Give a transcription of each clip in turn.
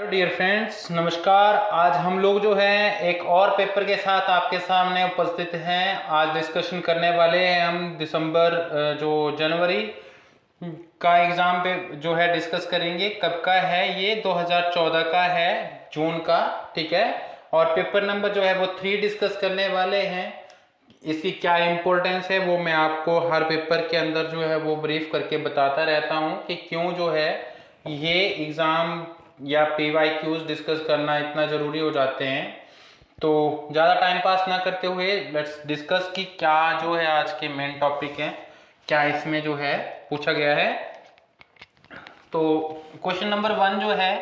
Hello dear friends, नमस्कार। आज हम लोग जो है एक और पेपर के साथ आपके सामने उपस्थित हैं। आज डिस्कशन करने वाले हैं हम दिसंबर जो जनवरी का एग्ज़ाम पे जो है डिस्कस करेंगे। कब का है ये? 2014 का है, जून का। ठीक है। और पेपर नंबर जो है वो 3 डिस्कस करने वाले हैं। इसकी क्या इम्पोर्टेंस है वो मैं आपको हर पेपर के अंदर जो है वो ब्रीफ करके बताता रहता हूँ कि क्यों जो है ये एग्ज़ाम या PYQs डिस्कस करना इतना ज़रूरी हो जाते हैं। तो ज़्यादा टाइम पास ना करते हुए लेट्स डिस्कस कि क्या जो है आज के मेन टॉपिक हैं, क्या इसमें जो है पूछा गया है। तो क्वेश्चन नंबर 1 जो है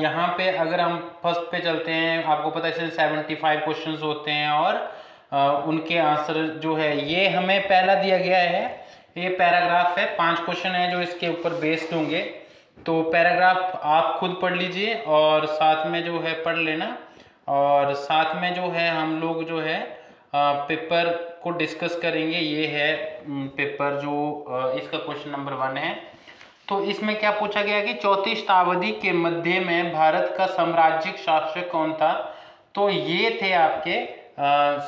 यहाँ पे अगर हम फर्स्ट पे चलते हैं, आपको पता है इसमें 75 क्वेश्चंस होते हैं और उनके आंसर जो है ये हमें पहला दिया गया है। ये पैराग्राफ है, 5 क्वेश्चन है जो इसके ऊपर बेस्ड होंगे। तो पैराग्राफ आप खुद पढ़ लीजिए और साथ में जो है पढ़ लेना, और साथ में जो है हम लोग जो है पेपर को डिस्कस करेंगे। ये है पेपर जो इसका क्वेश्चन नंबर 1 है। तो इसमें क्या पूछा गया कि चौथी शताब्दी के मध्य में भारत का साम्राज्यिक शासक कौन था? तो ये थे आपके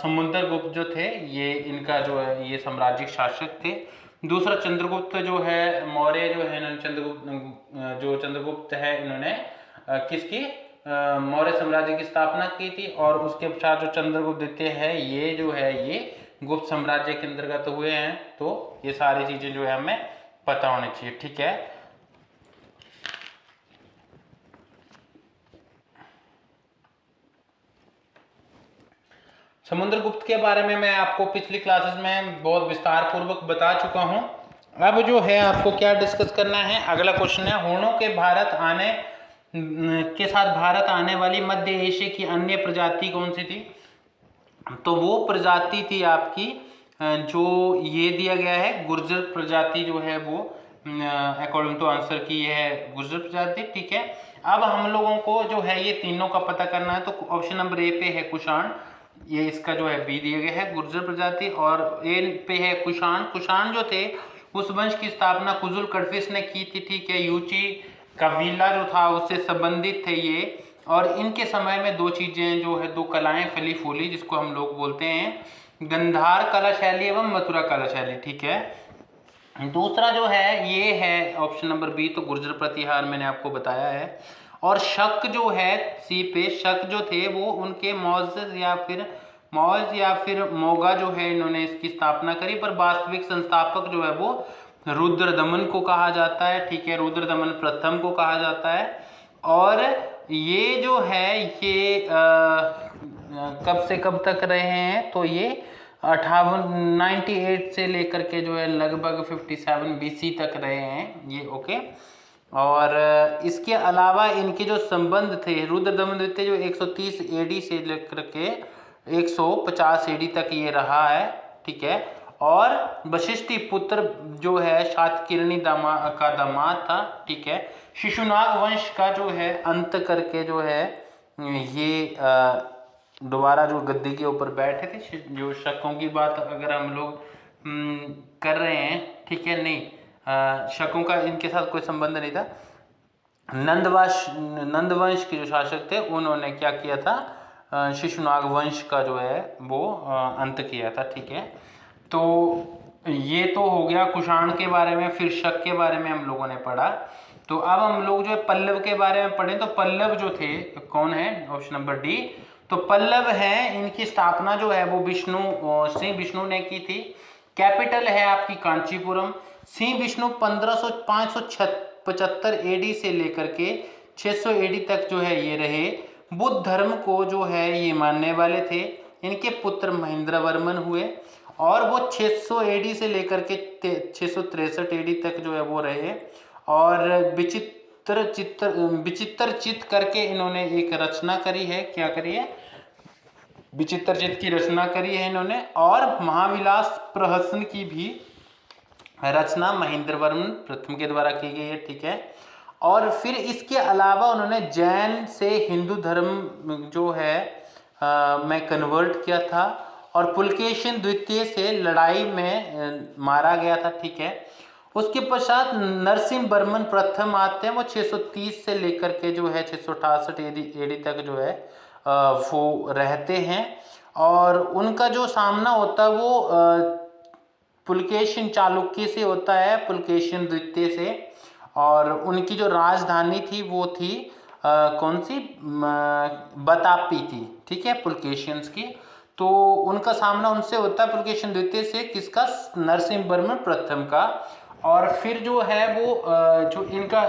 समुद्रगुप्त जो थे, ये इनका जो है ये साम्राज्यिक शासक थे। दूसरा चंद्रगुप्त जो है मौर्य जो है, इन्होंने चंद्रगुप्त है, इन्होंने किसकी मौर्य साम्राज्य की स्थापना की थी। और उसके पश्चात जो चंद्रगुप्त द्वितीय है ये जो है ये गुप्त साम्राज्य के अंतर्गत हुए हैं। तो ये सारी चीजें जो है हमें पता होनी चाहिए। ठीक है। समुद्रगुप्त के बारे में मैं आपको पिछली क्लासेस में बहुत विस्तार पूर्वक बता चुका हूं। अब जो है आपको क्या डिस्कस करना है, अगला क्वेश्चन है हूणों के भारत आने के साथ भारत आने वाली मध्य एशिया की अन्य प्रजाति कौन सी थी? तो वो प्रजाति थी आपकी जो ये दिया गया है गुर्जर प्रजाति जो है वो अकॉर्डिंग टू आंसर की ये है गुर्जर प्रजाति। ठीक है। अब हम लोगों को जो है ये तीनों का पता करना है। तो ऑप्शन नंबर ए पे है कुषाण, ये इसका जो है बी दिया गया है गुर्जर प्रजाति। और ए पे है कुषाण। कुषाण जो थे उस वंश की स्थापना कुजुल कड़फिस ने की थी। ठीक है। यूची कबीला जो था उससे संबंधित थे ये। और इनके समय में दो चीजें जो है, दो कलाएं फली फूली, जिसको हम लोग बोलते हैं गंधार कला शैली एवं मथुरा कला शैली। ठीक है। दूसरा जो है ये है ऑप्शन नंबर बी, तो गुर्जर प्रतिहार मैंने आपको बताया है। और शक जो है सी पे, शक जो थे वो उनके मौज या फिर मोगा जो है इन्होंने इसकी स्थापना करी, पर वास्तविक संस्थापक जो है वो रुद्रदमन को कहा जाता है। ठीक है। रुद्रदमन प्रथम को कहा जाता है। और ये जो है ये कब से कब तक रहे हैं? तो ये 98 से लेकर के जो है लगभग 57 BC तक रहे हैं ये। ओके। और इसके अलावा इनके जो संबंध थे रुद्रदमन द्वितीय जो 130 AD से लेकर के 150 AD तक ये रहा है। ठीक है। और वशिष्ठी पुत्र जो है सातकिरणी का दामाद था। ठीक है। शिशुनाग वंश का जो है अंत करके जो है ये दोबारा जो गद्दी के ऊपर बैठे थे। जो शकों की बात अगर हम लोग कर रहे हैं, ठीक है, नहीं शकों का इनके साथ कोई संबंध नहीं था। नंदवंश के जो शासक थे उन्होंने क्या किया था, शिशुनाग वंश का जो है वो अंत किया था। ठीक है। तो ये तो हो गया कुषाण के बारे में। फिर शक के बारे में हम लोगों ने पढ़ा। तो अब हम लोग जो है पल्लव के बारे में पढ़ें। तो पल्लव जो थे कौन है? Option number D. तो पल्लव है, इनकी स्थापना जो है वो श्री विष्णु ने की थी। कैपिटल है आपकी कांचीपुरम। श्री विष्णु 575 AD से लेकर के 600 AD तक जो है ये रहे। बुद्ध धर्म को जो है ये मानने वाले थे। इनके पुत्र महेंद्र वर्मन हुए और वो 600 AD से लेकर के 663 AD तक जो है वो रहे। और विचित्र चित्त करके इन्होंने एक रचना करी है। क्या करी है? विचित्र चित्त की रचना करी है इन्होंने। और महाविलास प्रहसन की भी रचना महेंद्र वर्मन प्रथम के द्वारा की गई है। ठीक है। और फिर इसके अलावा उन्होंने जैन से हिंदू धर्म जो है में कन्वर्ट किया था। और पुलकेशिन द्वितीय से लड़ाई में मारा गया था। ठीक है। उसके पश्चात नरसिंह वर्मन प्रथम आते हैं, वो 630 से लेकर के जो है 668 एडी तक जो है वो रहते हैं। और उनका जो सामना होता है वो पुलकेशिन चालुक्य से होता है, पुलकेशिन द्वितीय से। और उनकी जो राजधानी थी वो थी कौन सी, बतापी थी, ठीक है, पुलकेशियंस की। तो उनका सामना उनसे होता है पुलकेशिन द्वितीय से, किसका, नरसिंह वर्मन प्रथम का। और फिर जो है वो जो इनका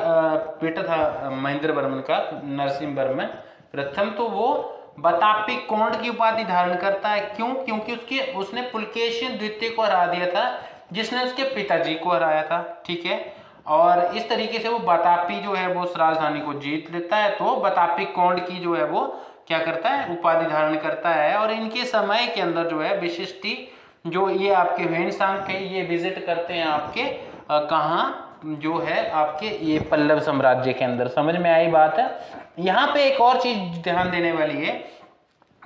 बेटा था महेंद्र वर्मन का, नरसिंह वर्मन प्रथम, तो वो बतापी कोंड की उपाधि धारण करता है। क्यों? क्योंकि उसने पुलकेशिन द्वितीय को हरा दिया था, जिसने उसके पिताजी को हराया था, ठीक है। और इस तरीके से वो बतापी जो है वो उस राजधानी को जीत लेता है। तो बतापी कोंड की जो है वो क्या करता है, उपाधि धारण करता है। और इनके समय के अंदर जो है विशिष्टि जो ये आपके ह्वेनसांग थे, ये विजिट करते हैं आपके कहाँ, जो है आपके ये पल्लव साम्राज्य के अंदर। समझ में आई बात है। यहाँ पे एक और चीज ध्यान देने वाली है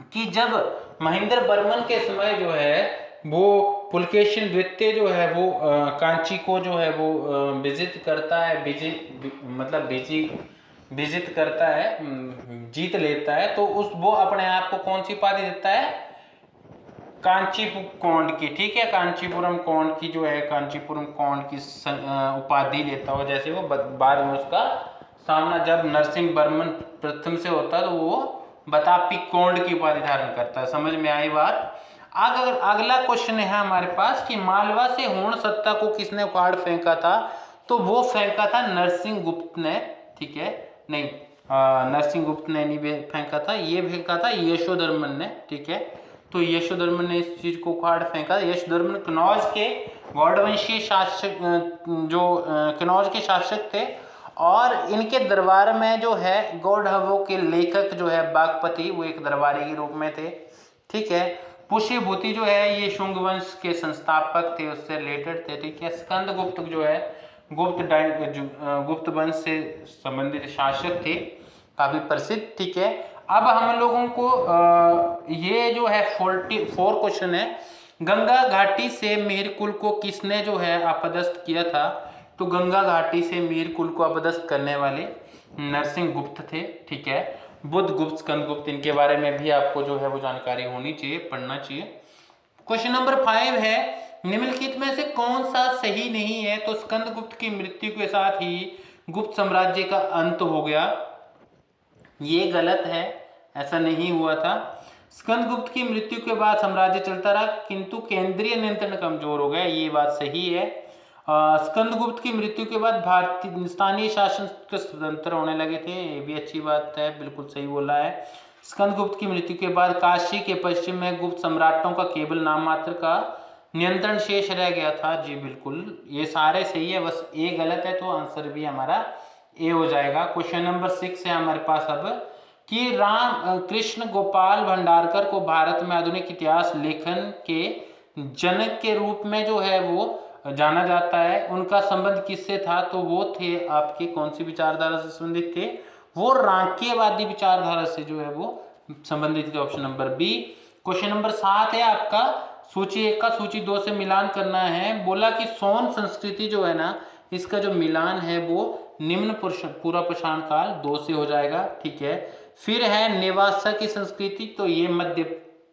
कि जब महेंद्र वर्मन के समय जो है वो पुलकेशिन द्वितीय जो है वो कांची को जो है वो विजिट करता है, विजिट करता है, जीत लेता है। तो उस वो अपने आप को कौन सी उपाधि देता है, कांचीपुरम कोंड की, ठीक है, कांचीपुरम कोंड की जो है, कांचीपुरम कोंड की उपाधि लेता हो। जैसे वो बाद में उसका सामना जब नरसिंह वर्मन प्रथम से होता है तो वो बतापी कोंड की उपाधि धारण करता है। समझ में आई बात। अगर अगला क्वेश्चन है हमारे पास कि मालवा से हुण सत्ता को किसने उखाड़ फेंका था, तो वो फेंका था नरसिंह गुप्त ने, ठीक है, नहीं नरसिंह गुप्त ने नहीं फेंका था, ये फेंका था यशोधर्मन ने, ठीक है। तो यशोधर्मन ने इस चीज को उखाड़ फेंका। यशोधर्मन कनौज के गौड़वंशीय शासक, जो कनौज के शासक थे। और इनके दरबार में जो है गौड़वों के लेखक जो है बागपति, वो एक दरबारी के रूप में थे, ठीक है। पुष्यभूति जो है ये शुंग वंश के संस्थापक थे, उससे रिलेटेड थे, ठीक है। स्कंदगुप्त जो है गुप्त वंश से संबंधित शासक थे, काफी प्रसिद्ध, ठीक है। अब हम लोगों को ये जो है 44 क्वेश्चन है, गंगा घाटी से मेहरकुल को किसने जो है अपदस्थ किया था, तो गंगा घाटी से मेहरकुल को अपदस्थ करने वाले नरसिंह गुप्त थे, ठीक है। बुद्ध गुप्त, स्कंदगुप्त, इनके बारे में भी आपको जो है वो जानकारी होनी चाहिए, पढ़ना चाहिए। क्वेश्चन नंबर 5 है, निम्नलिखित में से कौन सा सही नहीं है, तो स्कंदगुप्त की मृत्यु के साथ ही गुप्त साम्राज्य का अंत हो गया, ये गलत है, ऐसा नहीं हुआ था। स्कंदगुप्त की मृत्यु के बाद साम्राज्य चलता रहा, किंतु केंद्रीय नियंत्रण कमजोर हो गया, ये बात सही है। स्कंदगुप्त की मृत्यु के बाद भारतीय स्थानीय शासन स्वतंत्र होने लगे थे, ये भी अच्छी बात है, बिल्कुल सही बोला है। स्कंदगुप्त की मृत्यु के बाद काशी के पश्चिम में गुप्त सम्राटों का केवल नाम मात्र का नियंत्रण शेष रह गया था, जी बिल्कुल, ये सारे सही है, बस ए गलत है, तो आंसर भी हमारा ए हो जाएगा। क्वेश्चन नंबर 6 है हमारे पास अब कि राम कृष्ण गोपाल भंडारकर को भारत में आधुनिक इतिहास लेखन के जनक के रूप में जो है वो जाना जाता है, उनका संबंध किससे था, तो वो थे आपके कौन सी विचारधारा से संबंधित थे, वो रांकेवादी विचारधारा से जो है वो संबंधित थे, option number B. Question number 7 है आपका, सूची 1 का सूची 2 से मिलान करना है। बोला कि सोन संस्कृति जो है ना, इसका जो मिलान है वो निम्न पूरा पाषाण काल 2 से हो जाएगा, ठीक है। फिर है नेवासा की संस्कृति, तो ये मध्य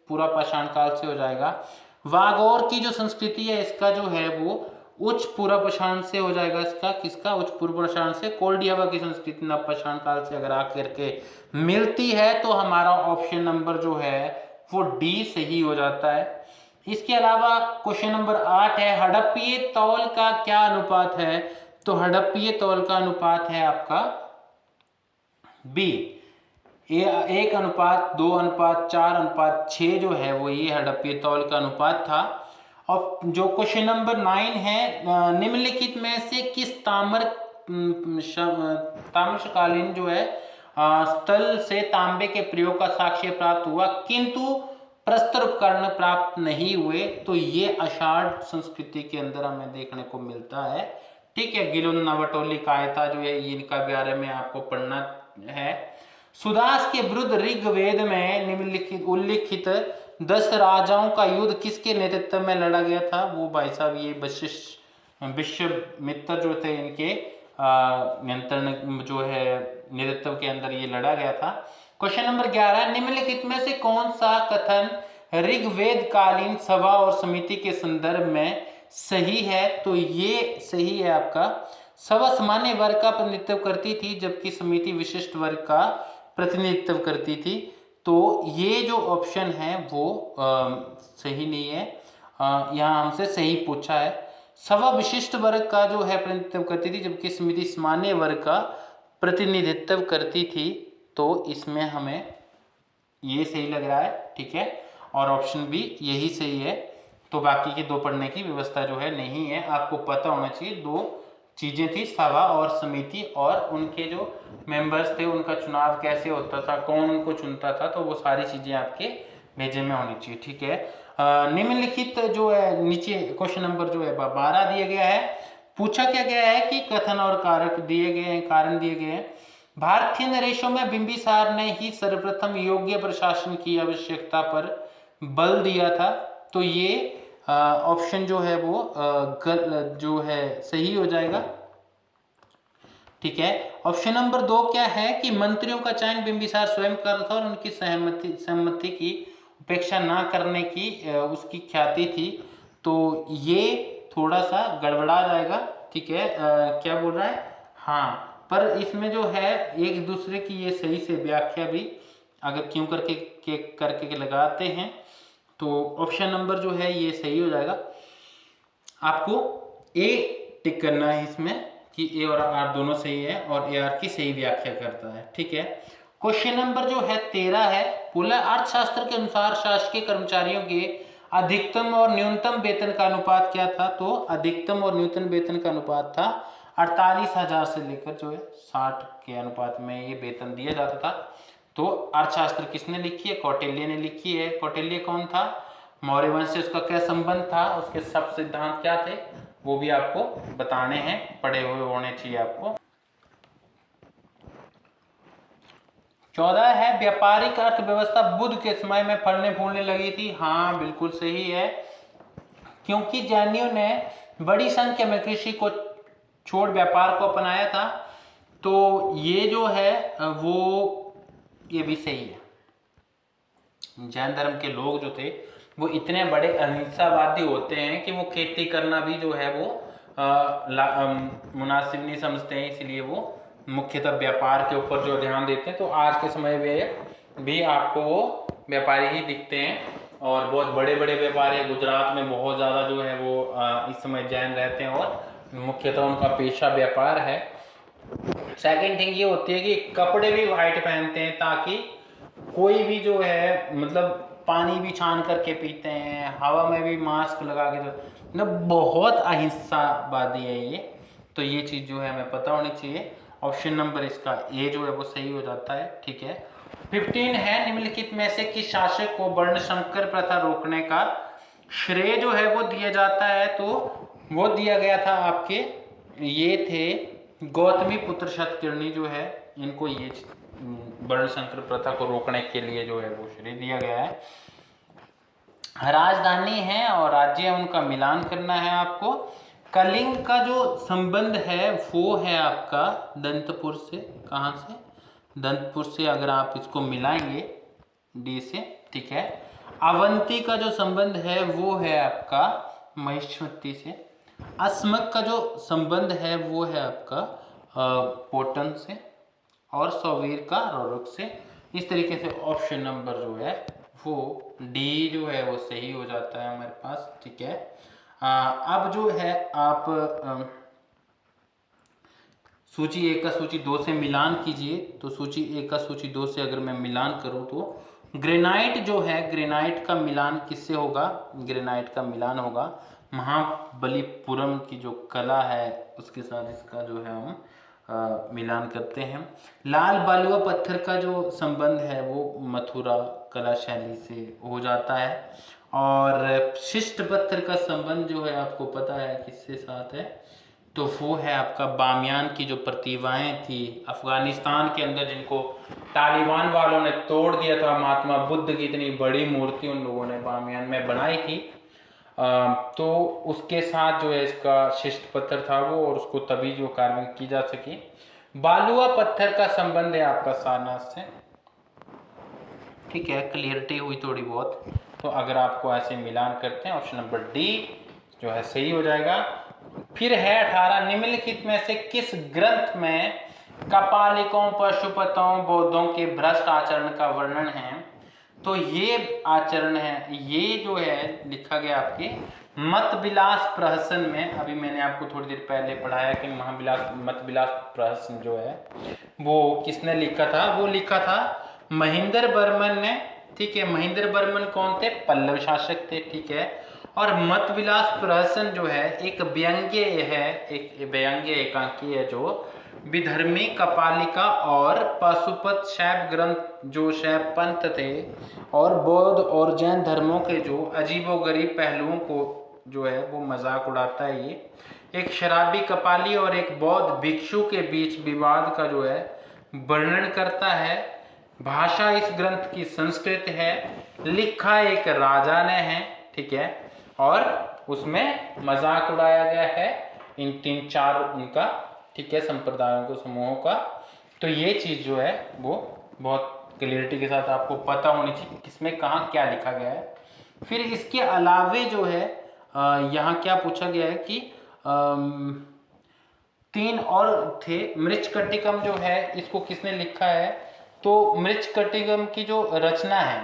पूरा पाषाण काल से हो जाएगा। वागौर की जो संस्कृति है इसका जो है वो उच्च पूरा पाषाण से हो जाएगा, इसका किसका, उच्च पूर्व पाषाण से। कोल्डियावा की संस्कृति नव पाषाण काल से अगर आकर के मिलती है तो हमारा ऑप्शन नंबर जो है वो डी सही हो जाता है। इसके अलावा क्वेश्चन नंबर 8 है, हड़प्पीय तौल का क्या अनुपात है, तो हड़प्पीय तौल का अनुपात है आपका बी, 1:2:4:6 जो है वो ये हड़प्पीय तौल का अनुपात था। और जो क्वेश्चन नंबर 9 है, निम्नलिखित में से किस ताम्रकालीन जो है स्थल से तांबे के प्रयोग का साक्ष्य प्राप्त हुआ किंतु प्रस्तर उपकरण प्राप्त नहीं हुए, तो ये आषाढ़ संस्कृति के अंदर हमें देखने को मिलता है, ठीक है। गिलुन नवटोली कायता जो है इनका बारे में आपको पढ़ना है। सुदास के विरुद्ध ऋग्वेद में निम्नलिखित उल्लिखित 10 राजाओं का युद्ध किसके नेतृत्व में लड़ा गया था, वो भाई साहब ये वशिष्ठ विश्वामित्र जो थे इनके नियंत्रण जो है नेतृत्व के अंदर ये लड़ा गया था। क्वेश्चन नंबर 11, निम्नलिखित में से कौन सा कथन ऋग्वेद कालीन सभा और समिति के संदर्भ में सही है? तो ये सही है आपका। सभा सामान्य वर्ग का प्रतिनिधित्व करती थी जबकि समिति विशिष्ट वर्ग का प्रतिनिधित्व करती थी। तो ये जो ऑप्शन है वो सही नहीं है। यहाँ हमसे सही पूछा है। सभा विशिष्ट वर्ग का जो है प्रतिनिधित्व करती थी जबकि समिति सामान्य वर्ग का प्रतिनिधित्व करती थी। तो इसमें हमें ये सही लग रहा है, ठीक है, और ऑप्शन बी यही सही है। तो बाकी की दो पढ़ने की व्यवस्था जो है नहीं है। आपको पता होना चाहिए दो चीजें थी, सभा और समिति, और उनके जो मेंबर्स थे उनका चुनाव कैसे होता था, कौन उनको चुनता था, तो वो सारी चीजें आपके भेजे में होनी चाहिए, ठीक है। निम्नलिखित जो है नीचे क्वेश्चन नंबर जो है 12 दिया गया है। पूछा क्या गया है कि कथन और कारक दिए गए हैं, कारण दिए गए हैं। भारतीय नरेशों में बिंबिसार ने ही सर्वप्रथम योग्य प्रशासन की आवश्यकता पर बल दिया था। तो ये ऑप्शन जो है वो जो है सही हो जाएगा, ठीक है। ऑप्शन नंबर 2 क्या है कि मंत्रियों का चयन बिंबिसार स्वयं कर रहा था और उनकी सहमति की उपेक्षा ना करने की उसकी ख्याति थी। तो ये थोड़ा सा गड़बड़ा जाएगा, ठीक है। क्या बोल रहा है, हाँ, पर इसमें जो है एक दूसरे की ये सही से व्याख्या भी अगर क्यों करके लगाते हैं तो ऑप्शन नंबर जो है ये सही हो जाएगा। आपको ए टिक करना है इसमें कि ए और आर दोनों सही है और ए आर की सही व्याख्या करता है, ठीक है। क्वेश्चन नंबर जो है 13 है, बोला अर्थशास्त्र के अनुसार शासकीय कर्मचारियों के अधिकतम और न्यूनतम वेतन का अनुपात क्या था? तो अधिकतम और न्यूनतम वेतन का अनुपात था 48,000 से लेकर जो है 60 के अनुपात में ये वेतन दिया जाता था। तो अर्थशास्त्र किसने लिखी है? कौटिल्य ने लिखी है। कौटिल्य कौन था? मौर्य वंश से उसका क्या संबंध था, उसके सब सिद्धांत क्या थे, वो भी आपको बताने हैं, पढ़े हुए होने चाहिए आपको। 14 है, व्यापारिक अर्थव्यवस्था बुद्ध के समय में फलने फूलने लगी थी। हाँ, बिल्कुल सही है, क्योंकि जैनियों ने बड़ी संख्या में कृषि को छोड़ व्यापार को अपनाया था। तो ये जो है वो ये भी सही है। जैन धर्म के लोग जो थे वो इतने बड़े अहिंसावादी होते हैं कि वो खेती करना भी जो है वो मुनासिब नहीं समझते हैं, इसलिए वो मुख्यतः व्यापार के ऊपर जो ध्यान देते हैं। तो आज के समय में भी आपको वो व्यापारी ही दिखते हैं और बहुत बड़े बड़े व्यापारी गुजरात में बहुत ज़्यादा जो है वो इस समय जैन रहते हैं और मुख्यतः उनका पेशा व्यापार है। सेकंड थिंग ये होती है कि कपड़े भी वाइट पहनते हैं ताकि कोई भी जो है मतलब पानी भी छान करके पीते हैं, हवा में भी मास्क लगा के, मतलब बहुत अहिंसावादी है ये। तो ये चीज़ जो है हमें पता होनी चाहिए। ऑप्शन नंबर इसका ए जो है वो सही हो जाता है, ठीक है। 15 है, निम्नलिखित में से किस शासक को वर्ण संकर प्रथा रोकने का श्रेय जो है वो दिया जाता है? तो वो दिया गया था आपके, ये थे गौतमी पुत्र शतकर्णी जो है, इनको ये वर्ण संकर प्रथा को रोकने के लिए जो है वो श्रेय दिया गया है। राजधानी है और राज्य है, उनका मिलान करना है आपको। कलिंग का जो संबंध है वो है आपका दंतपुर से, कहाँ से? दंतपुर से। अगर आप इसको मिलाएंगे डी से, ठीक है। अवंती का जो संबंध है वो है आपका महिष्मती से। अस्मक का जो संबंध है वो है आपका पोटन से, और सौवीर का रोरक से। इस तरीके से ऑप्शन नंबर जो है वो डी जो है वो सही हो जाता है हमारे पास, ठीक है। अब जो है आप सूची 1 का सूची 2 से मिलान कीजिए। तो सूची 1 का सूची 2 से अगर मैं मिलान करूं तो ग्रेनाइट जो है, ग्रेनाइट का मिलान किससे होगा? ग्रेनाइट का मिलान होगा महाबलीपुरम की जो कला है उसके साथ इसका जो है हम मिलान करते हैं। लाल बालुआ पत्थर का जो संबंध है वो मथुरा कला शैली से हो जाता है, और शिष्ट पत्थर का संबंध जो है आपको पता है किससे साथ है? तो वो है आपका बामियान की जो प्रतिभाएं थी अफगानिस्तान के अंदर, जिनको तालिबान वालों ने तोड़ दिया था। महात्मा बुद्ध की इतनी बड़ी मूर्ति उन लोगों ने बामियान में बनाई थी। तो उसके साथ जो है इसका शिष्ट पत्थर था वो, और उसको तभी जो कार्विंग की जा सकी। बालुआ पत्थर का संबंध है आपका सारनाथ से। ठीक है, क्लियरिटी हुई थोड़ी बहुत। तो अगर आपको ऐसे मिलान करते हैं, ऑप्शन नंबर डी जो है सही हो जाएगा। फिर है 18, निम्नलिखित में से किस ग्रंथ में कपालिकों, पशुपतों, बौद्धों के भ्रष्ट आचरण का वर्णन है? तो ये आचरण है, ये जो है लिखा गया आपके मत विलास प्रहसन में। अभी मैंने आपको थोड़ी देर पहले पढ़ाया कि महाविलास मत विलास प्रहसन जो है वो किसने लिखा था? वो लिखा था महेंद्र वर्मन ने। ठीक है, महेंद्र वर्मन कौन थे? पल्लव शासक थे। ठीक है, और मत विलास प्रहसन जो है एक व्यंग्य है, एक व्यंग्य एकांकी है जो विधर्मी, कपालिका और पाशुपत शैव ग्रंथ जो शैव पंथ थे और बौद्ध और जैन धर्मों के जो अजीबोगरीब पहलुओं को जो है वो मजाक उड़ाता है। ये एक शराबी कपाली और एक बौद्ध भिक्षु के बीच विवाद का जो है वर्णन करता है। भाषा इस ग्रंथ की संस्कृत है, लिखा एक राजा ने है। ठीक है, और उसमें मजाक उड़ाया गया है इन 3-4 उनका, ठीक है, संप्रदायों को, समूहों का। तो ये चीज जो है वो बहुत क्लियरिटी के साथ आपको पता होनी चाहिए किसमें कहाँ क्या लिखा गया है। फिर इसके अलावे जो है यहाँ क्या पूछा गया है कि 3 और थे। मृच्छकटिकम जो है इसको किसने लिखा है? तो मृच्छकटिकम की जो रचना है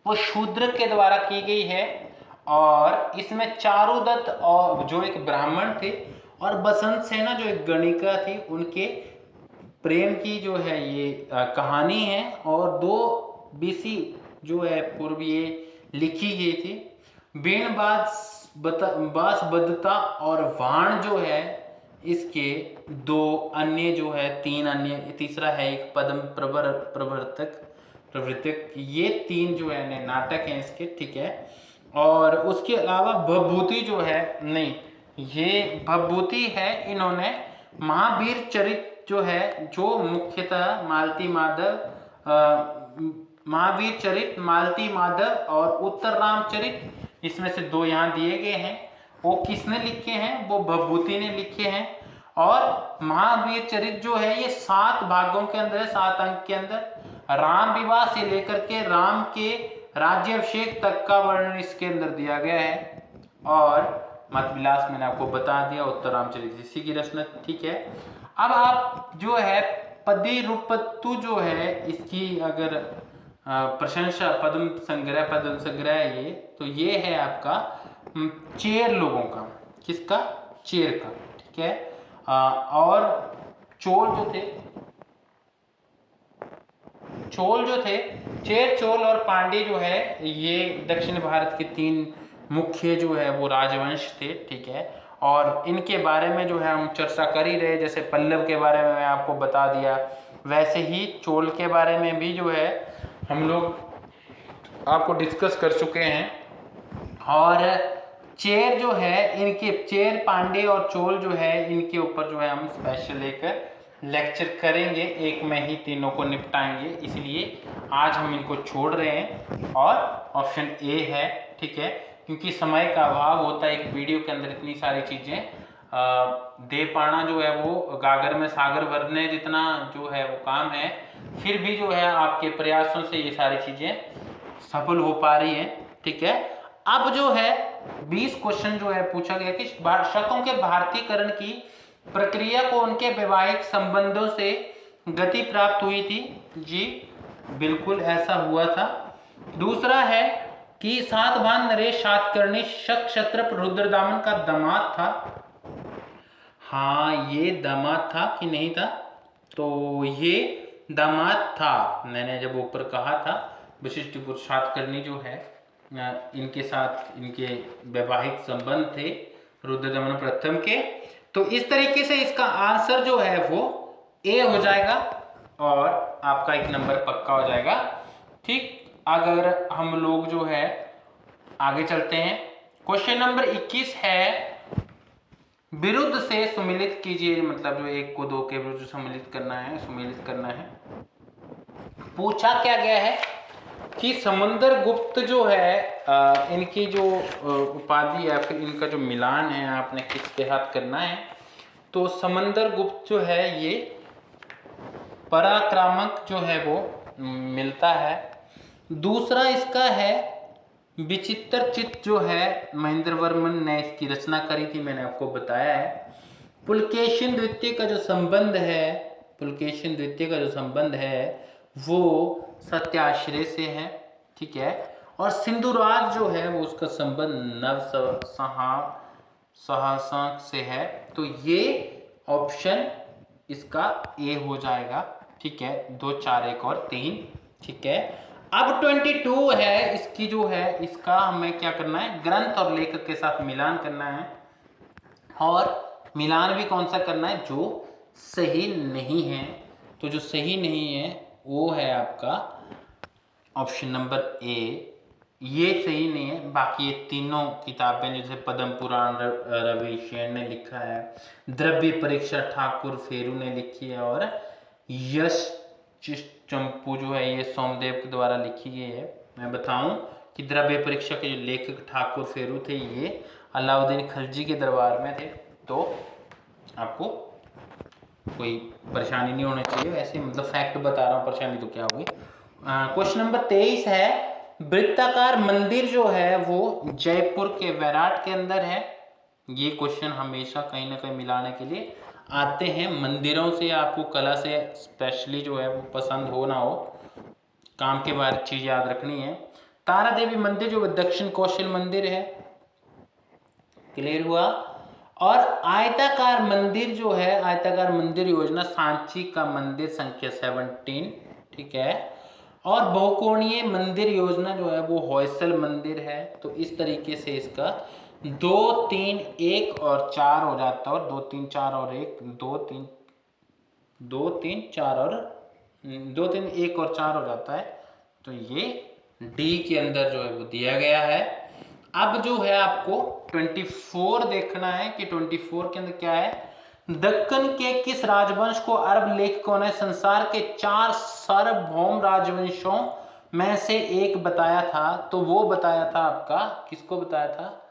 वो शूद्र के द्वारा की गई है, और इसमें चारुदत्त और जो एक ब्राह्मण थे और बसंत सेना जो एक गणिका थी उनके प्रेम की जो है ये कहानी है, और 2 BC जो है पूर्व ये लिखी गई थी। बीण बासबद्धता और वाण जो है इसके 2 अन्य जो है 3 अन्य, तीसरा है एक पद्म प्रवर्तक, ये 3 जो है नाटक हैं इसके। ठीक है, और उसके अलावा भवभूति जो है, नहीं ये भवभूति है, इन्होंने महावीर चरित जो है जो मुख्यतः मालती माधव, महावीर चरित, मालती माधव और उत्तर रामचरित, इसमें से 2 यहाँ दिए गए हैं। वो किसने लिखे हैं? वो भवभूति ने लिखे हैं। और महावीर चरित जो है ये 7 भागों के अंदर है, 7 अंक के अंदर। राम विवाह से लेकर के राम के राज्याभिषेक तक का वर्णन इसके अंदर दिया गया है। और मत विलास मैंने आपको बता दिया, उत्तर रामचरित इसी की रचना। ठीक है, अब आप जो है पदिरूपत्तु जो है इसकी अगर प्रशंसा, पद्म संग्रह ये, तो ये है आपका चेर लोगों का। किसका? चेर का। ठीक है, और चोल जो थे, चेर, चोल और पांडे जो है ये दक्षिण भारत के 3 मुख्य जो है वो राजवंश थे। ठीक है, और इनके बारे में जो है हम चर्चा कर ही रहे। जैसे पल्लव के बारे में मैं आपको बता दिया, वैसे ही चोल के बारे में भी जो है हम लोग आपको डिस्कस कर चुके हैं। और चेर जो है इनके, चेर, पांडे और चोल जो है इनके ऊपर जो है हम स्पेशल एक लेक्चर करेंगे, एक में ही तीनों को निपटाएंगे, इसलिए आज हम इनको छोड़ रहे हैं और ऑप्शन ए है। ठीक है, क्योंकि समय का अभाव होता है, एक वीडियो के अंदर इतनी सारी चीजें दे पाना जो है वो गागर में सागर भरने जितना जो है वो काम है। फिर भी जो है आपके प्रयासों से ये सारी चीजें सफल हो पा रही हैं। ठीक है, अब जो है 20 क्वेश्चन जो है पूछा गया कि शकों के भारतीयकरण की प्रक्रिया को उनके वैवाहिक संबंधों से गति प्राप्त हुई थी। जी बिल्कुल ऐसा हुआ था। दूसरा है कि सातवाहन नरेश सातकर्णी शक क्षत्रप रुद्रदामन का दामाद था। हाँ, ये दामाद था कि नहीं था? तो ये दामाद था। मैंने जब ऊपर कहा था वशिष्ठपुत्र सातकर्णी जो है इनके साथ इनके वैवाहिक संबंध थे रुद्रदमन प्रथम के। तो इस तरीके से इसका आंसर जो है वो ए हो जाएगा और आपका 1 नंबर पक्का हो जाएगा। ठीक, अगर हम लोग जो है आगे चलते हैं, क्वेश्चन नंबर 21 है विरुद्ध से सुमेलित कीजिए, मतलब जो 1 को 2 के विरुद्ध सुमेलित करना है। पूछा क्या गया है कि समुद्र गुप्त जो है इनकी जो उपाधि या फिर इनका जो मिलान है आपने किसके हाथ करना है, तो समंदर गुप्त जो है ये पराक्रामक जो है वो मिलता है। दूसरा इसका है विचित्र चित्त जो है महेंद्र वर्मन ने इसकी रचना करी थी, मैंने आपको बताया है। पुलकेशिन द्वितीय का जो संबंध है, पुलकेशिन द्वितीय का जो संबंध है वो सत्याश्रय से है, ठीक है। और सिंधुराज जो है वो उसका संबंध नव सहसंक से है। तो ये ऑप्शन इसका ए हो जाएगा, ठीक है। 2, 4, 1 और 3, ठीक है। अब 22 है, इसकी जो है इसका हमें क्या करना है, ग्रंथ और लेखक के साथ मिलान करना है। और मिलान भी कौन सा करना है, जो सही नहीं है। तो जो सही नहीं है वो है आपका ऑप्शन नंबर ए, ये सही नहीं है। बाकी ये तीनों किताबें जैसे पद्म पुराण रविशेन ने लिखा है, द्रव्य परीक्षा ठाकुर फेरू ने लिखी है, और यश चंपू जो है ये सोमदेव के द्वारा लिखी गई है। मैं बताऊं कि द्रव्य परीक्षा के जो लेखक ठाकुर फेरू थे ये अलाउद्दीन खिलजी के दरबार में थे। तो आपको कोई परेशानी नहीं होनी चाहिए, ऐसे मतलब फैक्ट बता रहा हूँ, परेशानी तो क्या होगी। क्वेश्चन नंबर 23 है, वृत्ताकार मंदिर जो है वो जयपुर के वैराट के अंदर है। ये क्वेश्चन हमेशा कहीं ना कहीं मिलाने के लिए आते हैं। मंदिरों से आपको कला से स्पेशली जो है वो पसंद हो ना हो, काम के बारे चीज याद रखनी है। तारा देवी मंदिर जो दक्षिण कौशल मंदिर है, क्लियर हुआ। और आयताकार मंदिर जो है, आयताकार मंदिर योजना सांची का मंदिर संख्या 17, ठीक है। और बहुकोणीय मंदिर योजना जो है वो होयसल मंदिर है। तो इस तरीके से इसका 2, 3, 1 और 4 हो जाता है, और 2, 3, 4 और 1, 2, 3, 4 और 2, 3, 1 और 4 हो जाता है। तो ये डी के अंदर जो है वो दिया गया है। अब जो है आपको 24 देखना है कि 24 के अंदर क्या है। दक्कन के किस राजवंश को अरब लेखकों ने संसार के 4 सार्वभौम राजवंशों में से एक बताया था? तो वो बताया था आपका, किसको बताया था,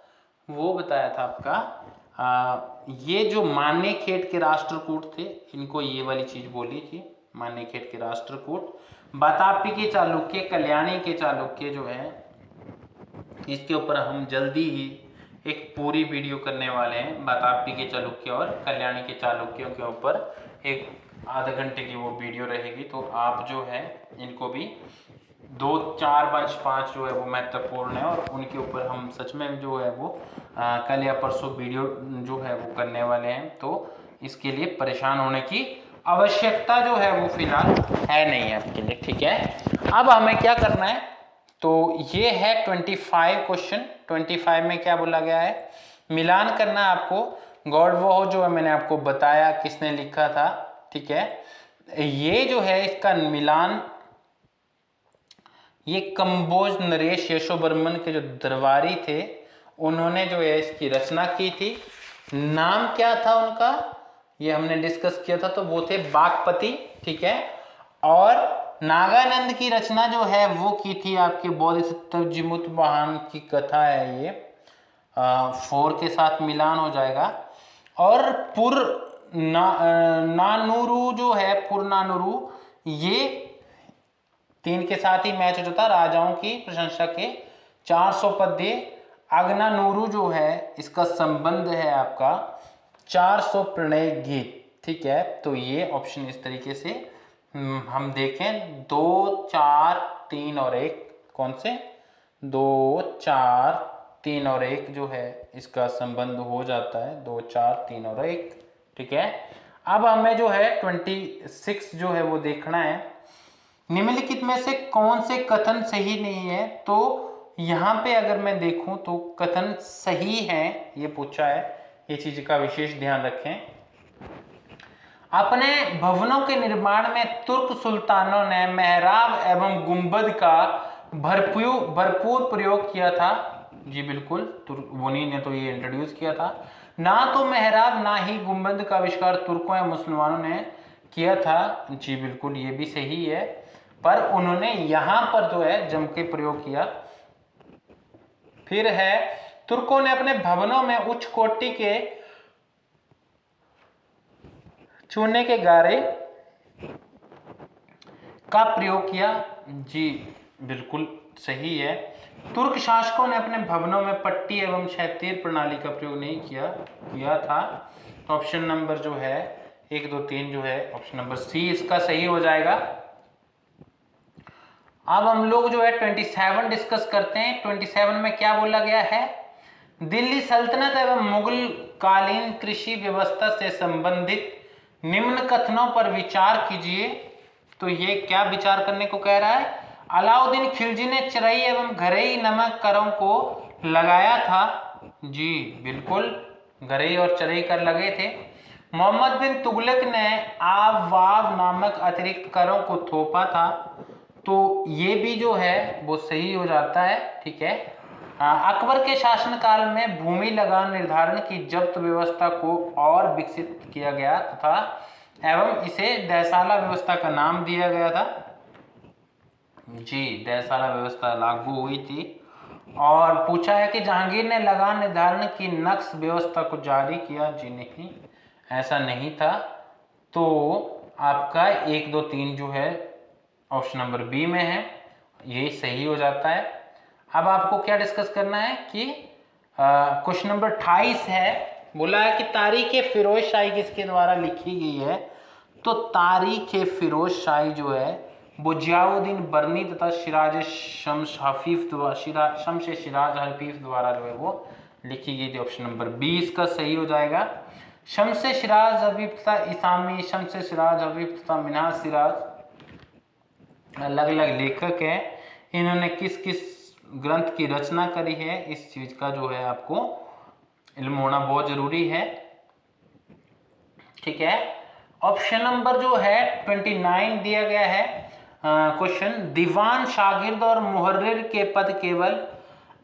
वो बताया था आपका ये जो मान्यखेट के राष्ट्रकूट थे, इनको ये वाली चीज बोली थी, मान्यखेट के राष्ट्रकूट। वातापी के चालुक्य, कल्याणी के चालुक्य जो है, इसके ऊपर हम जल्दी ही एक पूरी वीडियो करने वाले हैं। वातापी के चालुक्य और कल्याणी के चालुक्यों के ऊपर एक आधा घंटे की वो वीडियो रहेगी। तो आप जो है इनको भी 2, 4 वंश 5 जो है वो महत्वपूर्ण है, और उनके ऊपर हम सच में जो है वो कल या परसों वीडियो जो है वो करने वाले हैं। तो इसके लिए परेशान होने की आवश्यकता जो है वो फिलहाल है नहीं आपके लिए, ठीक है। अब हमें क्या करना है, तो ये है 25 क्वेश्चन। 25 में क्या बोला गया है, मिलान करना है आपको। गॉड वॉर जो है मैंने आपको बताया किसने लिखा था, ठीक है। ये जो है इसका मिलान, ये कंबोज नरेश यशोवर्मन के जो दरबारी थे उन्होंने जो है इसकी रचना की थी। नाम क्या था उनका, ये हमने डिस्कस किया था, तो वो थे बागपति, ठीक है। और नागानंद की रचना जो है वो की थी आपके बोधिसत्व जिमुत वाहन की कथा है ये। 4 के साथ मिलान हो जाएगा। और नानुरु जो है, पुरनानुरु, ये 3 के साथ ही मैच हो जाता है, राजाओं की प्रशंसा के 400 पद्य। अग्नानुरु जो है इसका संबंध है आपका 400 प्रणय गीत, ठीक है। तो ये ऑप्शन इस तरीके से हम देखें 2, 4, 3 और 1, कौन से 2, 4, 3 और 1 जो है इसका संबंध हो जाता है 2, 4, 3 और 1, ठीक है। अब हमें जो है 26 जो है वो देखना है, निम्नलिखित में से कौन से कथन सही नहीं है। तो यहाँ पे अगर मैं देखूं तो कथन सही है, ये पूछा है, ये चीज का विशेष ध्यान रखें। अपने भवनों के निर्माण में तुर्क सुल्तानों ने मेहराब एवं गुंबद का भरपूर प्रयोग किया था। जी बिल्कुल, उन्हीं ने तो ये इंट्रोड्यूस किया था। ना तो मेहराब ना ही गुंबद का आविष्कार तुर्कों या मुसलमानों ने किया था। जी बिल्कुल, ये भी सही है, पर उन्होंने यहाँ पर जो है जम के प्रयोग किया। फिर है तुर्कों ने अपने भवनों में उच्च कोटि के चूने के गारे का प्रयोग किया। जी बिल्कुल सही है। तुर्क शासकों ने अपने भवनों में पट्टी एवं क्षैतिज प्रणाली का प्रयोग नहीं किया था। तो ऑप्शन नंबर जो है 1 2 3 जो है ऑप्शन नंबर सी इसका सही हो जाएगा। अब हम लोग जो है 27 डिस्कस करते हैं। 27 में क्या बोला गया है, दिल्ली सल्तनत एवं मुगल कालीन कृषि व्यवस्था से संबंधित निम्न कथनों पर विचार कीजिए। तो ये क्या विचार करने को कह रहा है, अलाउद्दीन खिलजी ने चरई एवं घरई नामक करों को लगाया था। जी बिल्कुल, घरई और चरई कर लगे थे। मोहम्मद बिन तुगलक ने आव वाव नामक अतिरिक्त करों को थोपा था। तो ये भी जो है वो सही हो जाता है। ठीक है। अकबर के शासनकाल में भूमि लगान निर्धारण की जब्त व्यवस्था को और विकसित किया गया तथा एवं इसे देयशाला व्यवस्था का नाम दिया गया था। जी देयशाला व्यवस्था लागू हुई थी। और पूछा है कि जहांगीर ने लगान निर्धारण की नक्श व्यवस्था को जारी किया। जी नहीं, ऐसा नहीं था। तो आपका 1 2 3 जो है ऑप्शन नंबर बी में है, ये सही हो जाता है। अब आपको क्या डिस्कस करना है कि क्वेश्चन नंबर 28 है, बोला है कि तारीख फिरोज शाही किसके द्वारा लिखी गई है। तो तारीख फिरोज शाही जो है वो जियाउद्दीन बरनी तथा सिराज शम्स हफीफ द्वारा सिराज हफीफ द्वारा जो है वो लिखी गई थी। ऑप्शन नंबर बी इसका सही हो जाएगा। शम्स सिराज हफीफ तथा इसामी शम्स सिराज हफीफ तथा मिन्हाज सिराज अलग अलग लेखक हैं। इन्होंने किस किस ग्रंथ की रचना करी है, इस चीज का जो है आपको इल्म होना बहुत जरूरी है। ठीक है। ऑप्शन नंबर जो है 29 दिया गया है क्वेश्चन, दीवान शागिर्द और मुहर्रिर के पद केवल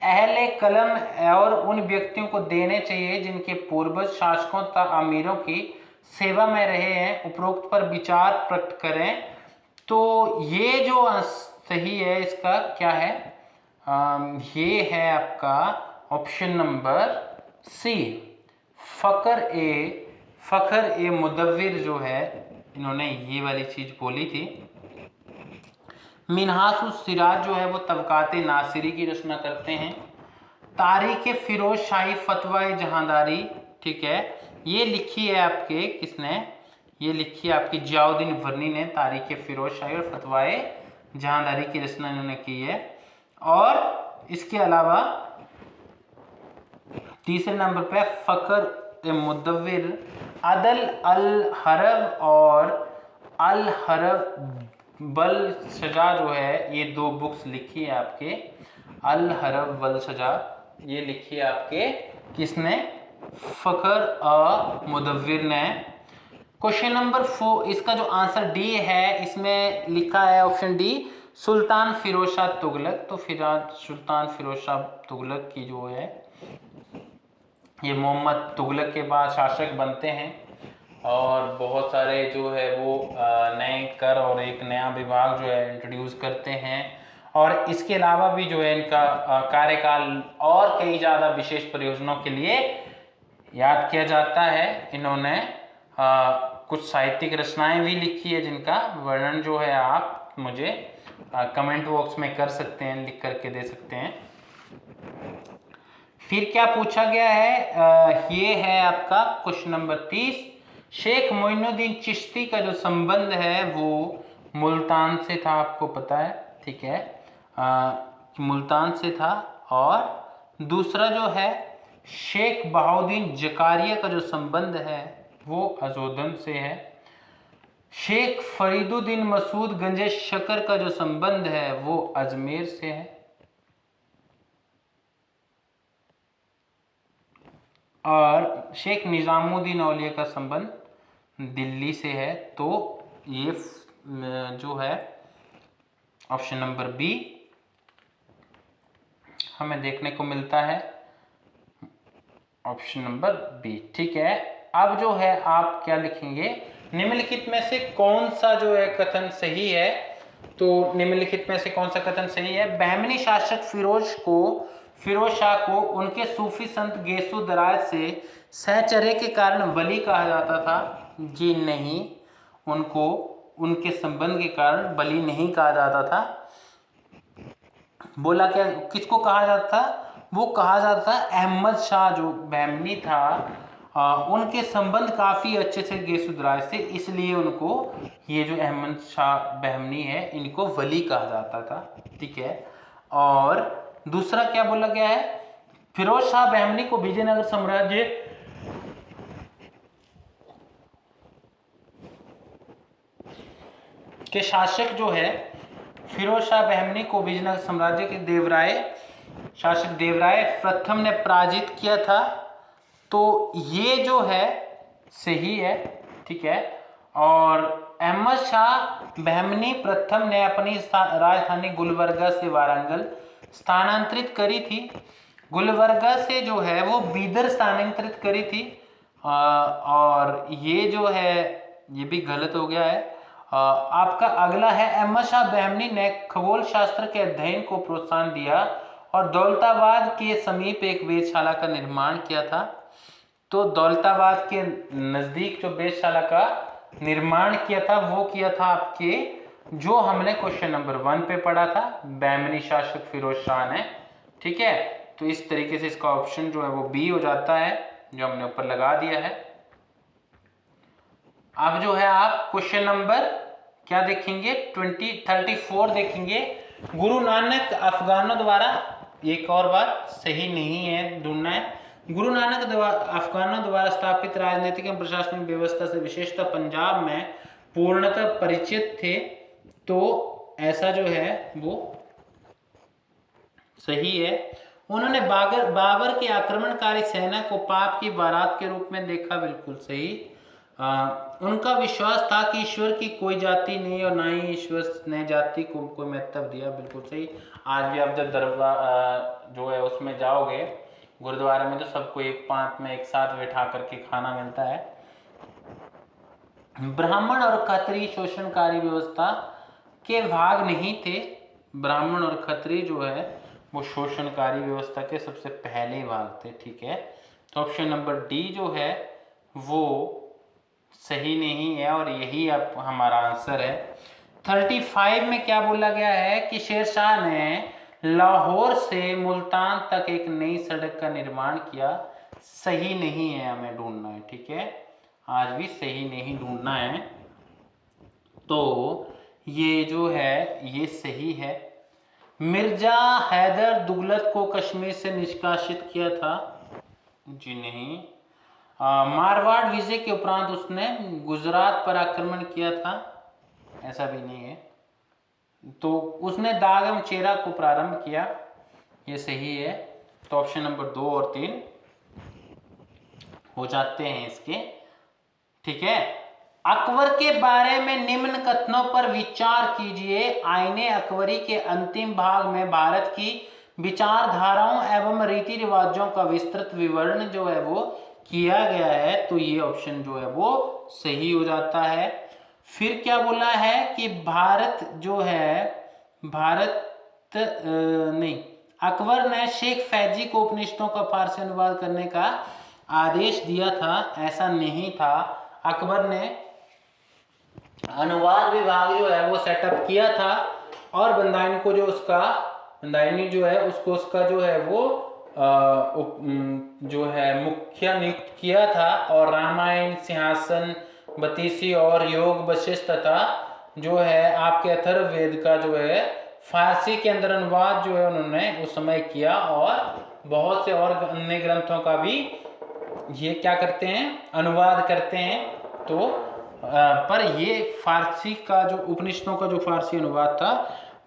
अहले कलम और उन व्यक्तियों को देने चाहिए जिनके पूर्वज शासकों तथा अमीरों की सेवा में रहे हैं। उपरोक्त पर विचार प्रकट करें। तो ये जो सही है इसका क्या है, ये है आपका ऑप्शन नंबर सी, फखर ए मुदव्विर जो है इन्होंने ये वाली चीज बोली थी। मिन्हास सिराज जो है वो तबकाते नासिरी की रचना करते हैं। तारीख फिरोज शाही फतवा जहांदारी, ठीक है, ये लिखी है आपके किसने, ये लिखी है आपकी जियाउद्दीन बरनी ने तारीख फिरोज शाही और फतवाए जहांदारी की रचना इन्होंने की है। और इसके अलावा तीसरे नंबर पे फखर मुदव्विर अदल अल हरब और अल हरब बल सजा जो है ये 2 बुक्स लिखी है आपके, अल हरब बल सजा ये लिखी है आपके किसने, फखर मुदव्विर ने। क्वेश्चन नंबर 4 इसका जो आंसर डी है इसमें लिखा है ऑप्शन डी सुल्तान फिरोज शाह तुगलक। तो सुल्तान फिरोज शाह तुगलक की जो है ये मोहम्मद तुगलक के बाद शासक बनते हैं और बहुत सारे जो है वो नए कर और एक नया विभाग जो है इंट्रोड्यूस करते हैं। और इसके अलावा भी जो है इनका कार्यकाल और कई ज़्यादा विशेष परियोजनाओं के लिए याद किया जाता है। इन्होंने कुछ साहित्यिक रचनाएं भी लिखी है जिनका वर्णन जो है आप मुझे कमेंट बॉक्स में कर सकते हैं, लिख करके दे सकते हैं। फिर क्या पूछा गया है, ये है आपका क्वेश्चन नंबर 30, शेख मोइनुद्दीन चिश्ती का जो संबंध है वो मुल्तान से था, आपको पता है। ठीक है, मुल्तान से था। और दूसरा जो है शेख बहाउद्दीन जकारिया का जो संबंध है वो अजोदन से है। शेख फरीदुद्दीन मसूद गंजे शकर का जो संबंध है वो अजमेर से है। और शेख निजामुद्दीन औलिया का संबंध दिल्ली से है। तो ये जो है ऑप्शन नंबर बी हमें देखने को मिलता है, ऑप्शन नंबर बी। ठीक है, अब जो है आप क्या लिखेंगे, निम्नलिखित में से कौन सा जो है कथन सही है। तो निम्नलिखित में से कौन सा कथन सही है, बहमनी शासक फिरोज को फिरोज शाह को उनके सूफी संत गेसु दराज से सहचर्य के कारण वली कहा जाता था? जी नहीं, उनको उनके संबंध के कारण वली नहीं कहा जाता था। बोला क्या, किसको कहा जाता था? वो कहा जाता था अहमद शाह जो बहमनी था, उनके संबंध काफ़ी अच्छे से गेसुदराज से, इसलिए उनको ये जो अहमद शाह बहमनी है इनको वली कहा जाता था। ठीक है। और दूसरा क्या बोला गया है? फिरोज शाह बहमनी को विजयनगर साम्राज्य के शासक जो है, फिरोज शाह बहमनी को विजयनगर साम्राज्य के देवराय शासक देवराय प्रथम ने पराजित किया था। तो ये जो है सही है। ठीक है। और अहमद शाह बहमनी प्रथम ने अपनी राजधानी गुलबर्गा से वारंगल स्थानांतरित करी थी। गुलबर्गा से जो है वो बीदर स्थानांतरित करी थी। और ये जो है ये भी गलत हो गया है। आपका अगला है, अहमद शाह बहमनी ने खगोल शास्त्र के अध्ययन को प्रोत्साहन दिया और दौलताबाद के समीप एक वेधशाला का निर्माण किया था। तो दौलताबाद के नज़दीक जो वेधशाला का निर्माण किया था वो किया था आपके, जो हमने क्वेश्चन नंबर 1 पे पढ़ा था, बहमनी शासक फिरोज शाह ने। ठीक है। तो इस तरीके से इसका ऑप्शन जो है वो बी हो जाता है, जो हमने ऊपर लगा दिया है। अब जो है आप क्वेश्चन नंबर क्या देखेंगे, 34 देखेंगे। गुरु नानक अफगानों द्वारा, एक और बात सही नहीं है, ढूंढना है। गुरु नानक अफगानों द्वारा स्थापित राजनीतिक एवं प्रशासनिक व्यवस्था से विशेषतः पंजाब में पूर्णतः परिचित थे। तो ऐसा जो है वो सही है। उन्होंने बाबर की आक्रमणकारी सेना को पाप की बारात के रूप में देखा, बिल्कुल सही। उनका विश्वास था कि ईश्वर की कोई जाति नहीं और ना ही ईश्वर ने जाति को कोई महत्व दिया, बिल्कुल सही। आज भी आप जब दरबार जो है उसमें जाओगे गुरुद्वारे में, तो सबको एक पांत में एक साथ बैठा करके खाना मिलता है। ब्राह्मण और खत्री शोषणकारी व्यवस्था के भाग नहीं थे। ब्राह्मण और खत्री जो है वो शोषणकारी व्यवस्था के सबसे पहले भाग थे। ठीक है। तो ऑप्शन नंबर डी जो है वो सही नहीं है और यही अब हमारा आंसर है। 35 में क्या बोला गया है कि शेरशाह ने लाहौर से मुल्तान तक एक नई सड़क का निर्माण किया। सही नहीं है, हमें ढूंढना है। ठीक है, आज भी सही नहीं ढूंढना है। तो ये जो है ये सही है। मिर्जा हैदर दुगलत को कश्मीर से निष्कासित किया था। जी नहीं। मारवाड़ विजय के उपरांत उसने गुजरात पर आक्रमण किया था। ऐसा भी नहीं है। तो उसने दागम चेरा को प्रारंभ किया, ये सही है। तो ऑप्शन नंबर 2 और 3 हो जाते हैं इसके। ठीक है। अकबर के बारे में निम्न कथनों पर विचार कीजिए। आईने अकबरी के अंतिम भाग में भारत की विचारधाराओं एवं रीति रिवाजों का विस्तृत विवरण जो है वो किया गया है। तो ये ऑप्शन जो है वो सही हो जाता है। फिर क्या बोला है कि भारत जो है अकबर ने शेख फैजी को उपनिषदों का फारसी अनुवाद करने का आदेश दिया था। ऐसा नहीं था। अकबर ने अनुवाद विभाग जो है वो सेटअप किया था और बंदायनी को जो उसका बंदायनी जो है उसको उसका जो है वो जो है मुखिया नियुक्त किया था। और रामायण, सिंहासन, बतीसी और योग वशिष्ठ तथा जो है आपके अथर्ववेद का जो है फारसी के अंदर अनुवाद जो है उन्होंने उस समय किया। और बहुत से और अन्य ग्रंथों का भी ये क्या करते हैं, अनुवाद करते हैं। तो पर ये फारसी का जो उपनिषदों का जो फारसी अनुवाद था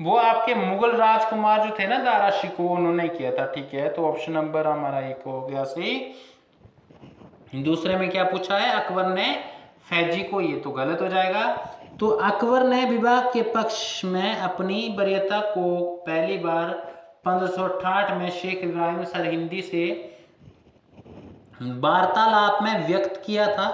वो आपके मुगल राजकुमार जो थे ना, दारा शिकोह, उन्होंने किया था। ठीक है। तो ऑप्शन नंबर हमारा 1 हो गया सही। दूसरे में क्या पूछा है, अकबर ने फैजी को, ये तो गलत हो जाएगा। तो अकबर ने विवाह के पक्ष में अपनी वरीयता को पहली बार 1568 में शेख इब्राहिम सरहिंदी से वार्तालाप में व्यक्त किया था।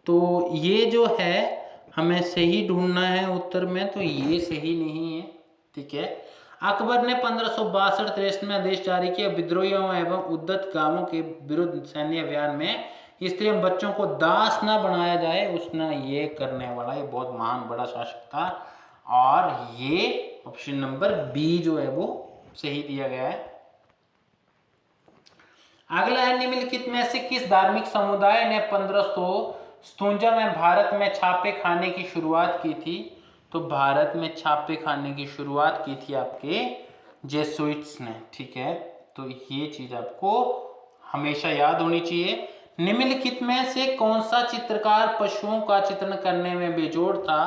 तो ये जो है हमें सही ढूंढना है उत्तर में, तो ये सही नहीं है। ठीक है। अकबर ने 1562-63 में आदेश जारी किया, विद्रोहियों एवं उद्धत गांवों के विरुद्ध सैन्य अभियान में स्त्री एवं बच्चों को दास न बनाया जाए, उसने ये करने वाला, ये बहुत महान बड़ा शासक था। और ये ऑप्शन नंबर बी जो है वो सही दिया गया है। अगला है, निम्नलिखित में से किस धार्मिक समुदाय ने 1557 में भारत में छापे खाने की शुरुआत की थी? तो भारत में छापे खाने की शुरुआत की थी आपके जेसुइट्स ने, ठीक है। तो ये चीज आपको हमेशा याद होनी चाहिए। निम्नलिखित में से कौन सा चित्रकार पशुओं का चित्रण करने में बेजोड़ था?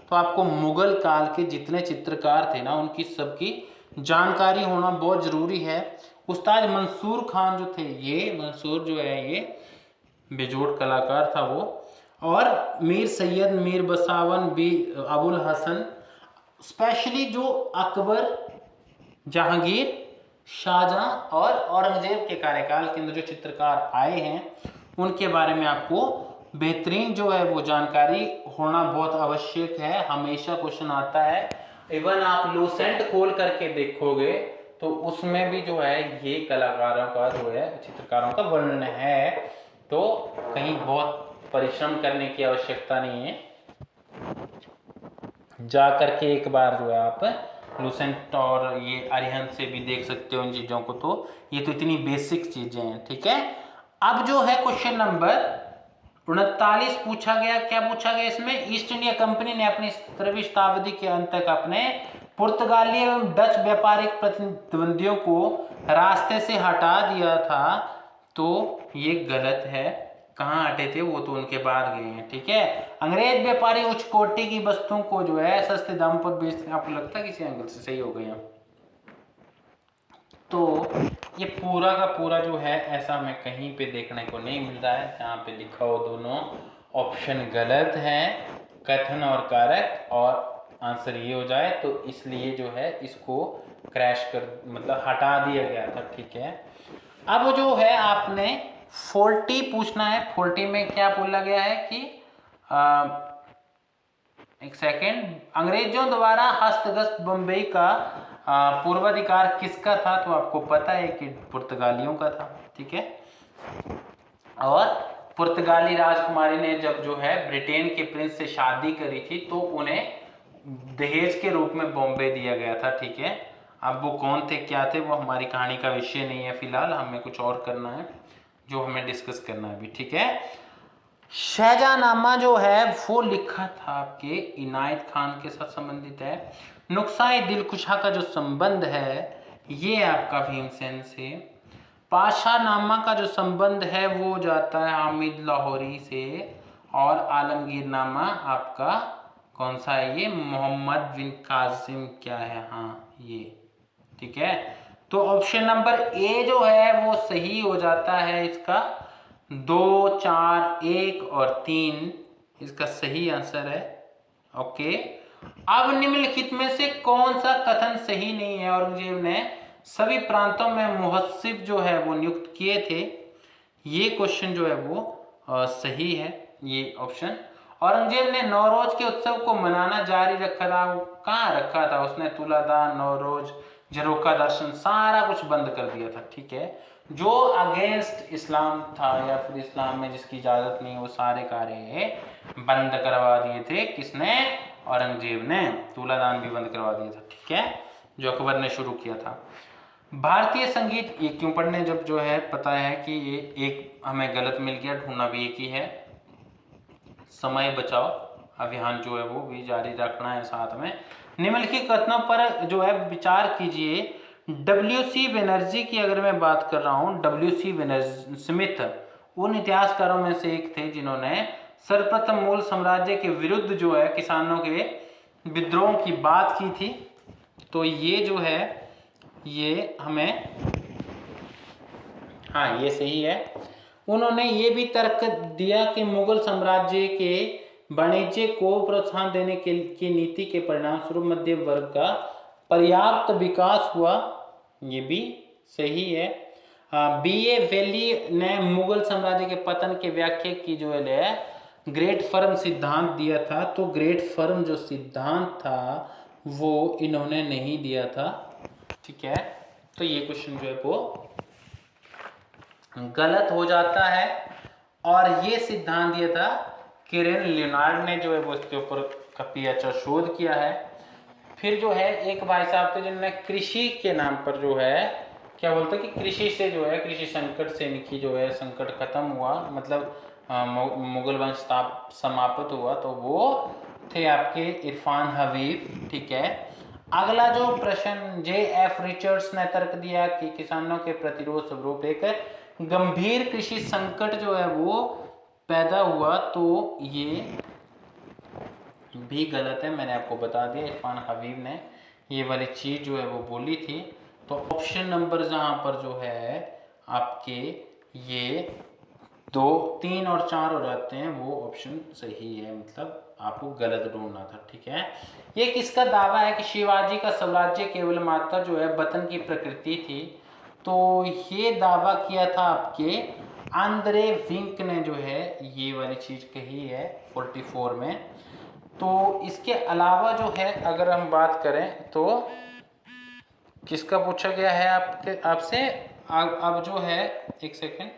तो आपको मुगल काल के जितने चित्रकार थे ना, उनकी सबकी जानकारी होना बहुत जरूरी है। उस्ताद मंसूर खान जो थे, ये मंसूर जो है ये बेजोड़ कलाकार था वो। और मीर सैयद, मीर बसावन, बी अबुल हसन, स्पेशली जो अकबर, जहांगीर, शाहजहां और औरंगजेब के कार्यकाल के अंदर जो चित्रकार आए हैं उनके बारे में आपको बेहतरीन जो है वो जानकारी होना बहुत आवश्यक है। हमेशा क्वेश्चन आता है, इवन आप लूसेंट खोल करके देखोगे तो उसमें भी जो है ये कलाकारों का जो है चित्रकारों का वर्णन है। तो कहीं बहुत परिश्रम करने की आवश्यकता नहीं है, जा करके एक बार जो है आप लूसेंट और ये अरिहंत से भी देख सकते हो इन चीजों को। तो ये तो इतनी बेसिक चीजें हैं, ठीक है। अब जो है क्वेश्चन नंबर 39 पूछा गया, क्या पूछा गया इसमें? ईस्ट इंडिया कंपनी ने अपनी 17वीं शताब्दी के अंत तक अपने पुर्तगाली एवं डच व्यापारिक प्रतिद्वंदियों को रास्ते से हटा दिया था। तो ये गलत है, कहाँ हटे थे? वो तो उनके बाद गए हैं, ठीक है। अंग्रेज व्यापारी उच्च कोटि की वस्तुओं को जो है सस्ते दाम पर बेचते, आपको लगता है किसी एंगल से सही हो गए हैं? तो ये पूरा का पूरा जो है ऐसा हमें कहीं पे देखने को नहीं मिल रहा है जहाँ पे लिखा हो दोनों ऑप्शन गलत है, कथन और कारक, और आंसर ये हो जाए। तो इसलिए जो है इसको क्रैश कर मतलब हटा दिया गया था, ठीक है। अब जो है आपने 40 पूछना है। 40 में क्या बोला गया है कि एक सेकेंड, अंग्रेजों द्वारा हस्तगत बम्बई का पूर्वाधिकार किसका था? तो आपको पता है कि पुर्तगालियों का था, ठीक है। और पुर्तगाली राजकुमारी ने जब जो है ब्रिटेन के प्रिंस से शादी करी थी तो उन्हें दहेज के रूप में बॉम्बे दिया गया था, ठीक है। अब वो कौन थे, क्या थे, वो हमारी कहानी का विषय नहीं है फिलहाल, हमें कुछ और करना है जो हमें डिस्कस करना है अभी, ठीक है। शहजहानामा जो है वो लिखा था आपके इनायत खान के साथ संबंधित है। नुक्साए दिलकुशा का जो संबंध है ये आपका भीमसेन से। पाशानामा का जो संबंध है वो जाता है हामिद लाहौरी से। और आलमगीरनामा आपका कौन सा है? ये मोहम्मद बिन कासिम क्या है, हाँ ये, ठीक है। तो ऑप्शन नंबर ए जो है वो सही हो जाता है इसका। 2, 4, 1 और 3 इसका सही आंसर है, ओके। अब निम्नलिखित में से कौन सा कथन सही नहीं है? औरंगजेब ने सभी प्रांतों में मुहस्सिब जो है वो नियुक्त किए थे, ये क्वेश्चन जो है वो सही है, ये ऑप्शन। औरंगजेब ने नौरोज के उत्सव को मनाना जारी रखा था, कहाँ रखा था उसने? तुलादान, नौरोज, झरोखा दर्शन, सारा कुछ बंद कर दिया था, ठीक है। जो अगेंस्ट इस्लाम था या फिर इस्लाम में जिसकी इजाजत नहीं, वो सारे कार्य बंद करवा दिए थे। किसने? औरंगजेब ने। तुलादान भी बंद करवा दिया था, ठीक है, जो अकबर ने शुरू किया था। भारतीय संगीत ये क्यों पढ़ने, जब जो है पता है कि ये एक हमें गलत मिल गया, ढूंढना भी एक ही है। समय बचाओ अभियान जो है वो भी जारी रखना है साथ में। निम्नलिखित कथनों पर जो है विचार कीजिए। डब्ल्यू.सी. बनर्जी की अगर मैं बात कर रहा हूँ, डब्ल्यू.सी. स्मिथ उन इतिहासकारों में से एक थे जिन्होंने सर्वप्रथम मूल साम्राज्य के विरुद्ध जो है किसानों के विद्रोह की बात की थी। तो ये जो है ये हमें, हाँ ये सही है। उन्होंने ये भी तर्क दिया कि मुगल साम्राज्य के वाणिज्य को प्रोत्साहन देने की नीति के परिणाम स्वरूप मध्य वर्ग का पर्याप्त विकास हुआ, ये भी सही है। B.A. वैली ने मुगल साम्राज्य के पतन की व्याख्या की जो है ग्रेट फर्म सिद्धांत दिया था। तो ग्रेट फर्म जो सिद्धांत था वो इन्होंने नहीं दिया था, ठीक है। तो ये क्वेश्चन जो है वो गलत हो जाता है। और ये सिद्धांत दिया था किरण लियोनार्ड ने, जो है वो इसके ऊपर काफी अच्छा शोध किया है। फिर जो है एक भाई साहब थे जिन्होंने कृषि के नाम पर जो है क्या बोलते हैं कि कृषि से जो है, कृषि संकट से इनकी जो है संकट खत्म हुआ, मतलब मुगल वंश समाप्त हुआ, तो वो थे आपके इरफान हबीब, ठीक है। अगला जो प्रश्न J.F. रिचर्ड्स ने तर्क दिया कि किसानों के प्रतिरोध स्वरूप एक गंभीर कृषि संकट जो है वो पैदा हुआ, तो ये भी गलत है। मैंने आपको बता दिया इरफान हबीब ने ये वाली चीज जो है वो बोली थी। तो ऑप्शन नंबर जहां पर जो है आपके ये 2, 3 और 4 हो जाते हैं, वो ऑप्शन सही है, मतलब आपको गलत ढूंढना था, ठीक है। ये किसका दावा है कि शिवाजी का साम्राज्य केवल मात्र जो है वतन की प्रकृति थी? तो ये दावा किया था आपके आंद्रे विंक ने, जो है ये वाली चीज कही है 44 में। तो इसके अलावा जो है अगर हम बात करें तो किसका पूछा गया है आपसे अब जो है, एक सेकेंड,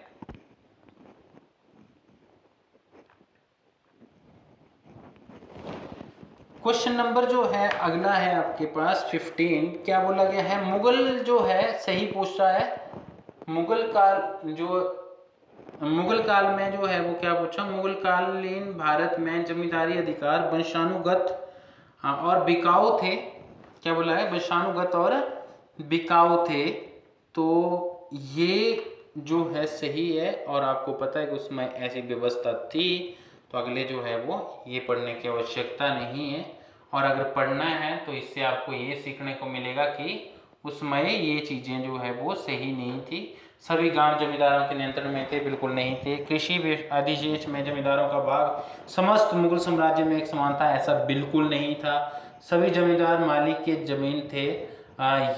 क्वेश्चन नंबर जो है अगला है आपके पास 15। क्या बोला गया है? मुगल जो है सही पूछ रहा है। मुगल काल में जो है वो क्या पूछा, मुगल कालीन भारत में जमींदारी अधिकार वंशानुगत और बिकाऊ थे। क्या बोला है? वंशानुगत और बिकाऊ थे। तो ये जो है सही है, और आपको पता है कि उसमें ऐसी व्यवस्था थी। तो अगले जो है वो ये पढ़ने की आवश्यकता नहीं है। और अगर पढ़ना है तो इससे आपको ये सीखने को मिलेगा कि उसमें ये चीज़ें जो है वो सही नहीं थी। सभी गांव जमींदारों के नियंत्रण में थे? बिल्कुल नहीं थे। कृषि अधिशेष में जमींदारों का भाग समस्त मुगल साम्राज्य में एक समान था? ऐसा बिल्कुल नहीं था। सभी जमींदार मालिक के जमीन थे?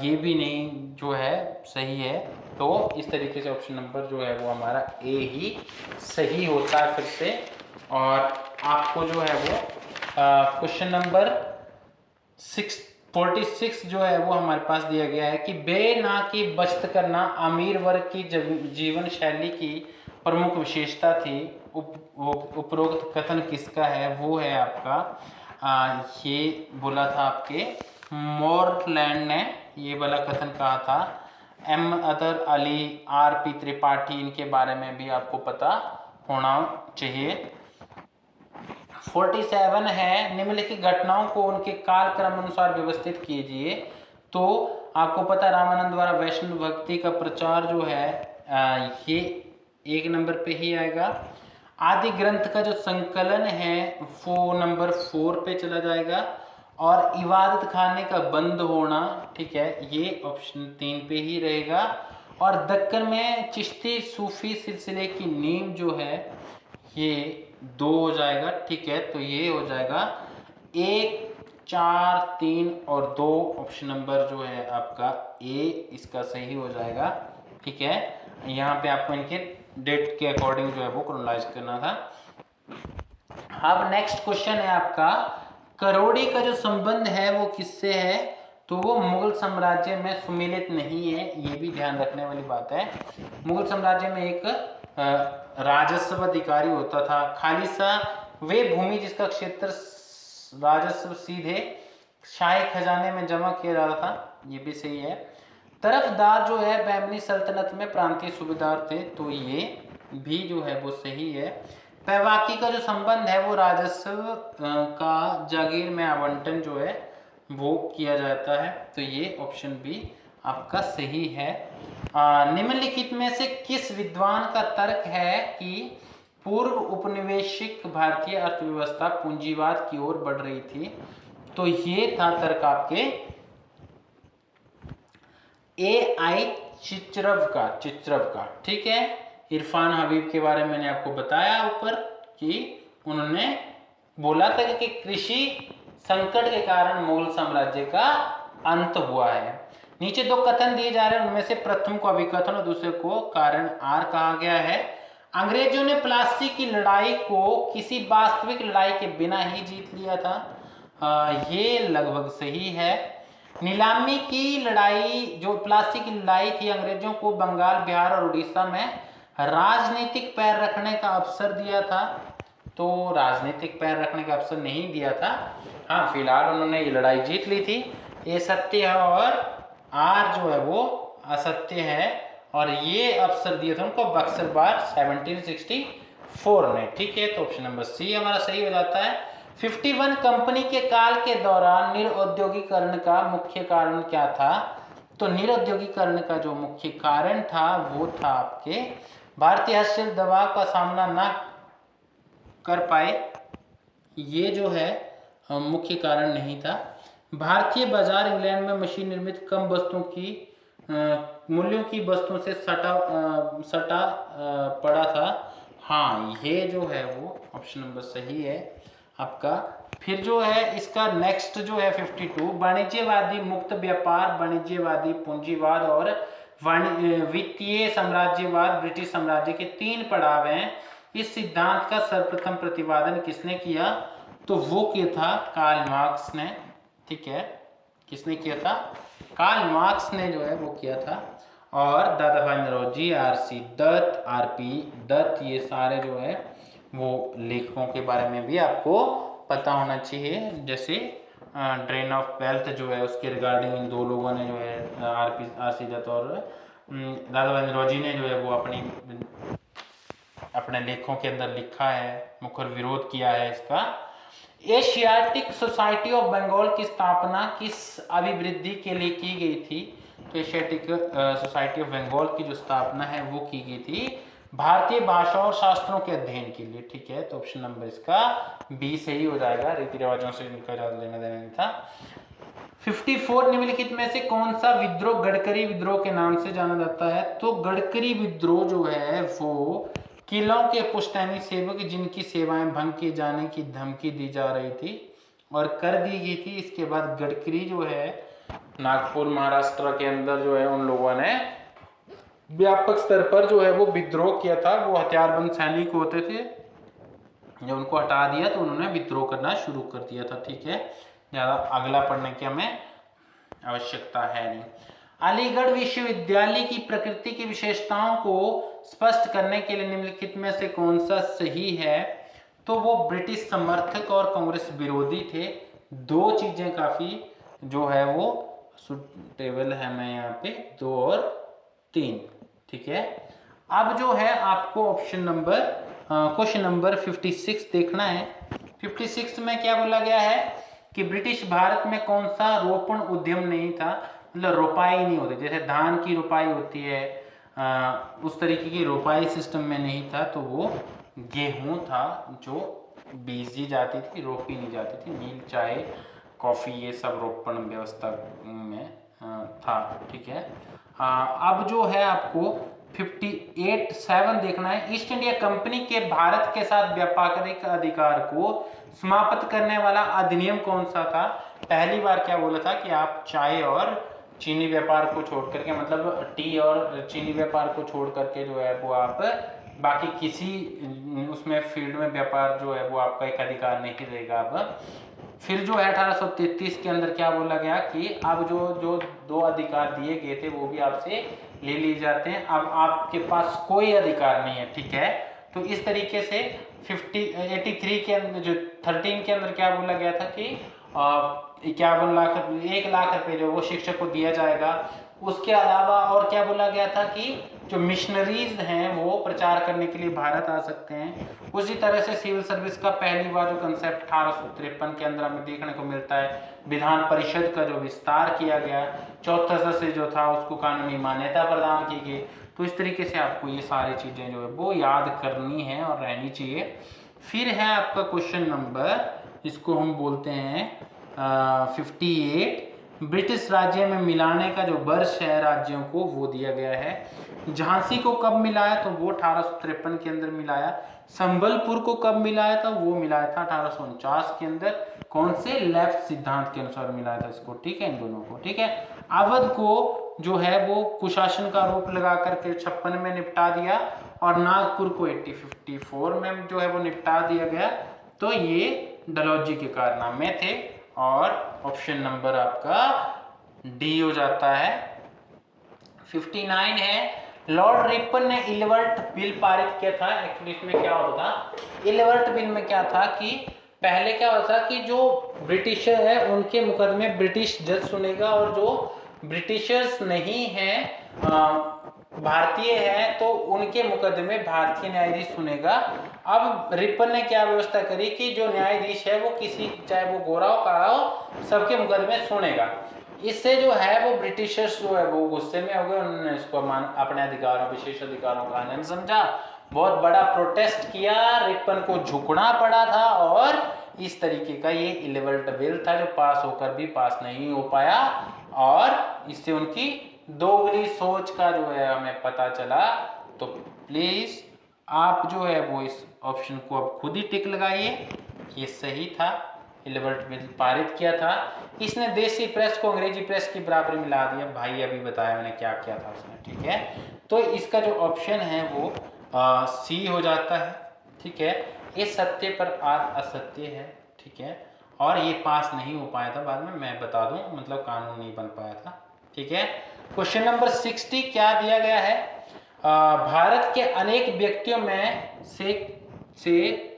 ये भी नहीं जो है सही है। तो इस तरीके से ऑप्शन नंबर जो है वो हमारा ए ही सही होता है फिर से। और आपको जो है वो क्वेश्चन नंबर 46 जो है वो हमारे पास दिया गया है कि बेना की बचत करना अमीर वर्ग की जीवन शैली की प्रमुख विशेषता थी। उपरोक्त कथन किसका है? वो है आपका ये बोला था आपके मोरलैंड ने ये वाला कथन कहा था। एम अतर अली, R.P. त्रिपाठी, इनके बारे में भी आपको पता होना चाहिए। 47 है निम्नलिखित घटनाओं को उनके कालक्रम अनुसार व्यवस्थित कीजिए। तो आपको पता रामानंद द्वारा वैष्णव भक्ति का प्रचार जो है ये 1 नंबर पे ही आएगा। आदि ग्रंथ का जो संकलन है वो नंबर 4 पे चला जाएगा। और इबादत खाने का बंद होना, ठीक है, ये ऑप्शन 3 पे ही रहेगा। और दक्कन में चिश्ती सूफी सिलसिले की नींव जो है ये 2 हो जाएगा, ठीक है। तो ये हो जाएगा 1, 4, 3 और 2। ऑप्शन नंबर जो है आपका ए इसका सही हो जाएगा, ठीक है। यहाँ पे आपको इनके डेट के अकॉर्डिंग जो है वो क्रोनोलाइज करना था। अब नेक्स्ट क्वेश्चन है आपका करोड़ी का जो संबंध है वो किससे है? तो वो मुगल साम्राज्य में सुमेलित नहीं है, ये भी ध्यान रखने वाली बात है। मुगल साम्राज्य में एक राजस्व अधिकारी होता था। खालिसा वे भूमि जिसका क्षेत्र राजस्व सीधे शाही खजाने में जमा किया जाता था, ये भी सही है। तरफदार जो है बहमनी सल्तनत में प्रांतीय सूबेदार थे, तो ये भी जो है वो सही है। पैवाकी का जो संबंध है वो राजस्व का जागीर में आवंटन जो है वो किया जाता है, तो ये ऑप्शन भी आपका सही है। निम्नलिखित में से किस विद्वान का तर्क है कि पूर्व उपनिवेशिक भारतीय अर्थव्यवस्था पूंजीवाद की ओर बढ़ रही थी? तो ये था तर्क आपके AI चित्रव का, ठीक है। इरफान हबीब के बारे में मैंने आपको बताया ऊपर कि उन्होंने बोला था कि कृषि संकट के कारण मुगल साम्राज्य का अंत हुआ है। नीचे 2 कथन दिए जा रहे हैं, उनमें से प्रथम को अभिकथन और दूसरे को कारण आर कहा गया है। अंग्रेजों ने प्लासी की लड़ाई को किसी वास्तविक लड़ाई के बिना ही जीत लिया था। ये लगभग सही है। नीलामी की लड़ाई, जो प्लासी की लड़ाई थी, अंग्रेजों को बंगाल, बिहार और उड़ीसा में राजनीतिक पैर रखने का अवसर दिया था। तो राजनीतिक पैर रखने का अवसर नहीं दिया था। हाँ, फिलहाल उन्होंने ये लड़ाई जीत ली थी। ये सत्य है और आर जो है वो असत्य है। और ये अवसर दिया था उनको बक्सर बार 1764 ने। ठीक है, तो ऑप्शन नंबर सी हमारा सही हो जाता है। 51 कंपनी के काल के दौरान निरौद्योगीकरण का मुख्य कारण क्या था? तो निरौद्योगीकरण का जो मुख्य कारण था वो था आपके भारतीय हस्तशिल्प दबाव का सामना न कर पाए, ये जो है मुख्य कारण नहीं था। भारतीय बाजार इंग्लैंड में मशीन निर्मित कम वस्तुओं की मूल्यों की वस्तुओं से सटा पड़ा था। हाँ, ये जो है वो ऑप्शन नंबर सही है आपका। फिर जो है इसका नेक्स्ट जो है 52, वाणिज्यवादी मुक्त व्यापार, वाणिज्यवादी पूंजीवाद और वित्तीय साम्राज्यवाद ब्रिटिश साम्राज्य के 3 पड़ाव हैं। इस सिद्धांत का सर्वप्रथम प्रतिपादन किसने किया? तो वो किया था कार्ल मार्क्स ने। ठीक है, किसने किया था? कार्ल मार्क्स ने जो है वो किया था। और दादाभाई नौरोजी, आर.सी. दत्त, आर.पी. दत्त, ये सारे जो है वो लेखकों के बारे में भी आपको पता होना चाहिए। जैसे ड्रेन ऑफ वेल्थ जो है उसके रिगार्डिंग इन 2 लोगों ने जो है आर.सी. दत्त और दादाभाई नौरोजी ने जो है वो अपने लेखों के अंदर लिखा है, मुखर विरोध किया है इसका। एशियाटिक सोसाइटी ऑफ बंगाल की स्थापना किस अभिवृद्धि के लिए की गई थी? तो एशियाटिक सोसाइटी ऑफ बंगाल की जो स्थापना है वो की गई थी भारतीय भाषा और शास्त्रों के अध्ययन के लिए। ठीक है, तो ऑप्शन नंबर इसका बी सही हो जाएगा। रीति रिवाजों से इनका ज्यादा लेना देना नहीं था। 54 निम्नलिखित में से कौन सा विद्रोह गडकरी विद्रोह के नाम से जाना जाता है? तो गडकरी विद्रोह जो है वो किलों के पुश्तैनी सेवक जिनकी सेवाएं भंग किए जाने की धमकी दी जा रही थी और कर दी गई थी। इसके बाद गडकरी जो है नागपुर महाराष्ट्र के अंदर जो है उन लोगों ने व्यापक स्तर पर जो है वो विद्रोह किया था। वो हथियारबंद सैनिक होते थे, जब उनको हटा दिया तो उन्होंने विद्रोह करना शुरू कर दिया था। ठीक है, ज़्यादा अगला पढ़ने की हमें आवश्यकता है नहीं। अलीगढ़ विश्वविद्यालय की प्रकृति की विशेषताओं को स्पष्ट करने के लिए निम्नलिखित में से कौन सा सही है? तो वो ब्रिटिश समर्थक और कांग्रेस विरोधी थे। 2 चीजें काफी जो है वो सुटेबल है। मैं यहाँ पे 2 और 3। ठीक है, अब जो है आपको ऑप्शन नंबर क्वेश्चन नंबर 56 देखना है। 56 में क्या बोला गया है कि ब्रिटिश भारत में कौन सा रोपण उद्यम नहीं था? मतलब रोपाई नहीं होती, जैसे धान की रोपाई होती है उस तरीके की रोपाई सिस्टम में नहीं था। तो वो गेहूं था जो बीजी जाती थी, रोपी नहीं जाती थी। नील, चाय, कॉफ़ी, ये सब रोपण व्यवस्था में था। ठीक है, अब जो है आपको 58-7 देखना है। ईस्ट इंडिया कंपनी के भारत के साथ व्यापारिक अधिकार को समाप्त करने वाला अधिनियम कौन सा था? पहली बार क्या बोला था कि आप चाय और चीनी व्यापार को छोड़ करके, मतलब टी और चीनी व्यापार को छोड़ करके जो है वो आप बाकी किसी उसमें फील्ड में व्यापार जो है वो आपका एक अधिकार नहीं रहेगा। अब फिर जो है 1833 के अंदर क्या बोला गया कि अब जो 2 अधिकार दिए गए थे वो भी आपसे ले लिए जाते हैं, अब आपके पास कोई अधिकार नहीं है। ठीक है, तो इस तरीके से 83 के अंदर जो 13 के अंदर क्या बोला गया था कि 1 लाख रुपए जो वो शिक्षक को दिया जाएगा। उसके अलावा और क्या बोला गया था कि जो मिशनरीज हैं वो प्रचार करने के लिए भारत आ सकते हैं। उसी तरह से सिविल सर्विस का पहली बार जो कंसेप्ट 1853 के अंदर हमें देखने को मिलता है। विधान परिषद का जो विस्तार किया गया, 4th सदस्य जो था उसको कानूनी मान्यता प्रदान की गई। तो इस तरीके से आपको ये सारी चीजें जो है वो याद करनी है और रहनी चाहिए। फिर है आपका क्वेश्चन नंबर, इसको हम बोलते हैं 58। ब्रिटिश राज्य में मिलाने का जो वर्ष है राज्यों को वो दिया गया है। झांसी को कब मिलाया? तो वो 1853 के अंदर मिलाया। संबलपुर को कब मिलाया था? वो मिलाया था 1849 के अंदर। कौन से? लेफ्ट सिद्धांत के अनुसार मिलाया था इसको। ठीक है, इन दोनों को। ठीक है, अवध को जो है वो कुशासन का रूप लगा करके 56 में निपटा दिया और नागपुर को 1854 में जो है वो निपटा दिया गया। तो ये डलहौजी के कारनामे थे और ऑप्शन नंबर आपका डी हो जाता है। 59 है, लॉर्ड रिपन ने इलवर्ट बिल पारित किया था। एक्चुअली इसमें क्या होता था, इलवर्ट बिल में क्या था कि पहले क्या होता था कि जो ब्रिटिशर है उनके मुकदमे ब्रिटिश जज सुनेगा, और जो ब्रिटिशर्स नहीं हैं भारतीय है तो उनके मुकदमे भारतीय न्यायाधीश सुनेगा। अब रिपन ने क्या व्यवस्था करी कि जो न्यायाधीश है वो किसी, चाहे वो गोरा हो काला हो, सबके मुकदमे सुनेगा। इससे जो है वो ब्रिटिशर्स जो है वो गुस्से में हो गए, उन्होंने इसको अपने अधिकारों, विशेष अधिकारों का हनन समझा, बहुत बड़ा प्रोटेस्ट किया, रिपन को झुकना पड़ा था, और इस तरीके का ये इलवर्ट बिल था जो पास होकर भी पास नहीं हो पाया, और इससे उनकी दोगली सोच का जो है हमें पता चला। तो प्लीज आप जो है वो इस ऑप्शन को अब खुद ही टिक लगाइए, ये सही था। इलवर्ट बिल पारित किया था, इसने देसी प्रेस को अंग्रेजी प्रेस की बराबरी मिला दिया। भाई अभी बताया मैंने क्या किया था उसने, ठीक है। तो इसका जो ऑप्शन है वो सी हो जाता है, ठीक है। ये सत्य पर असत्य है, ठीक है, और ये पास नहीं हो पाया था, बाद में मैं बता दूं, मतलब कानून नहीं बन पाया था, ठीक है। क्वेश्चन नंबर 60 क्या दिया गया है, भारत के अनेक व्यक्तियों में से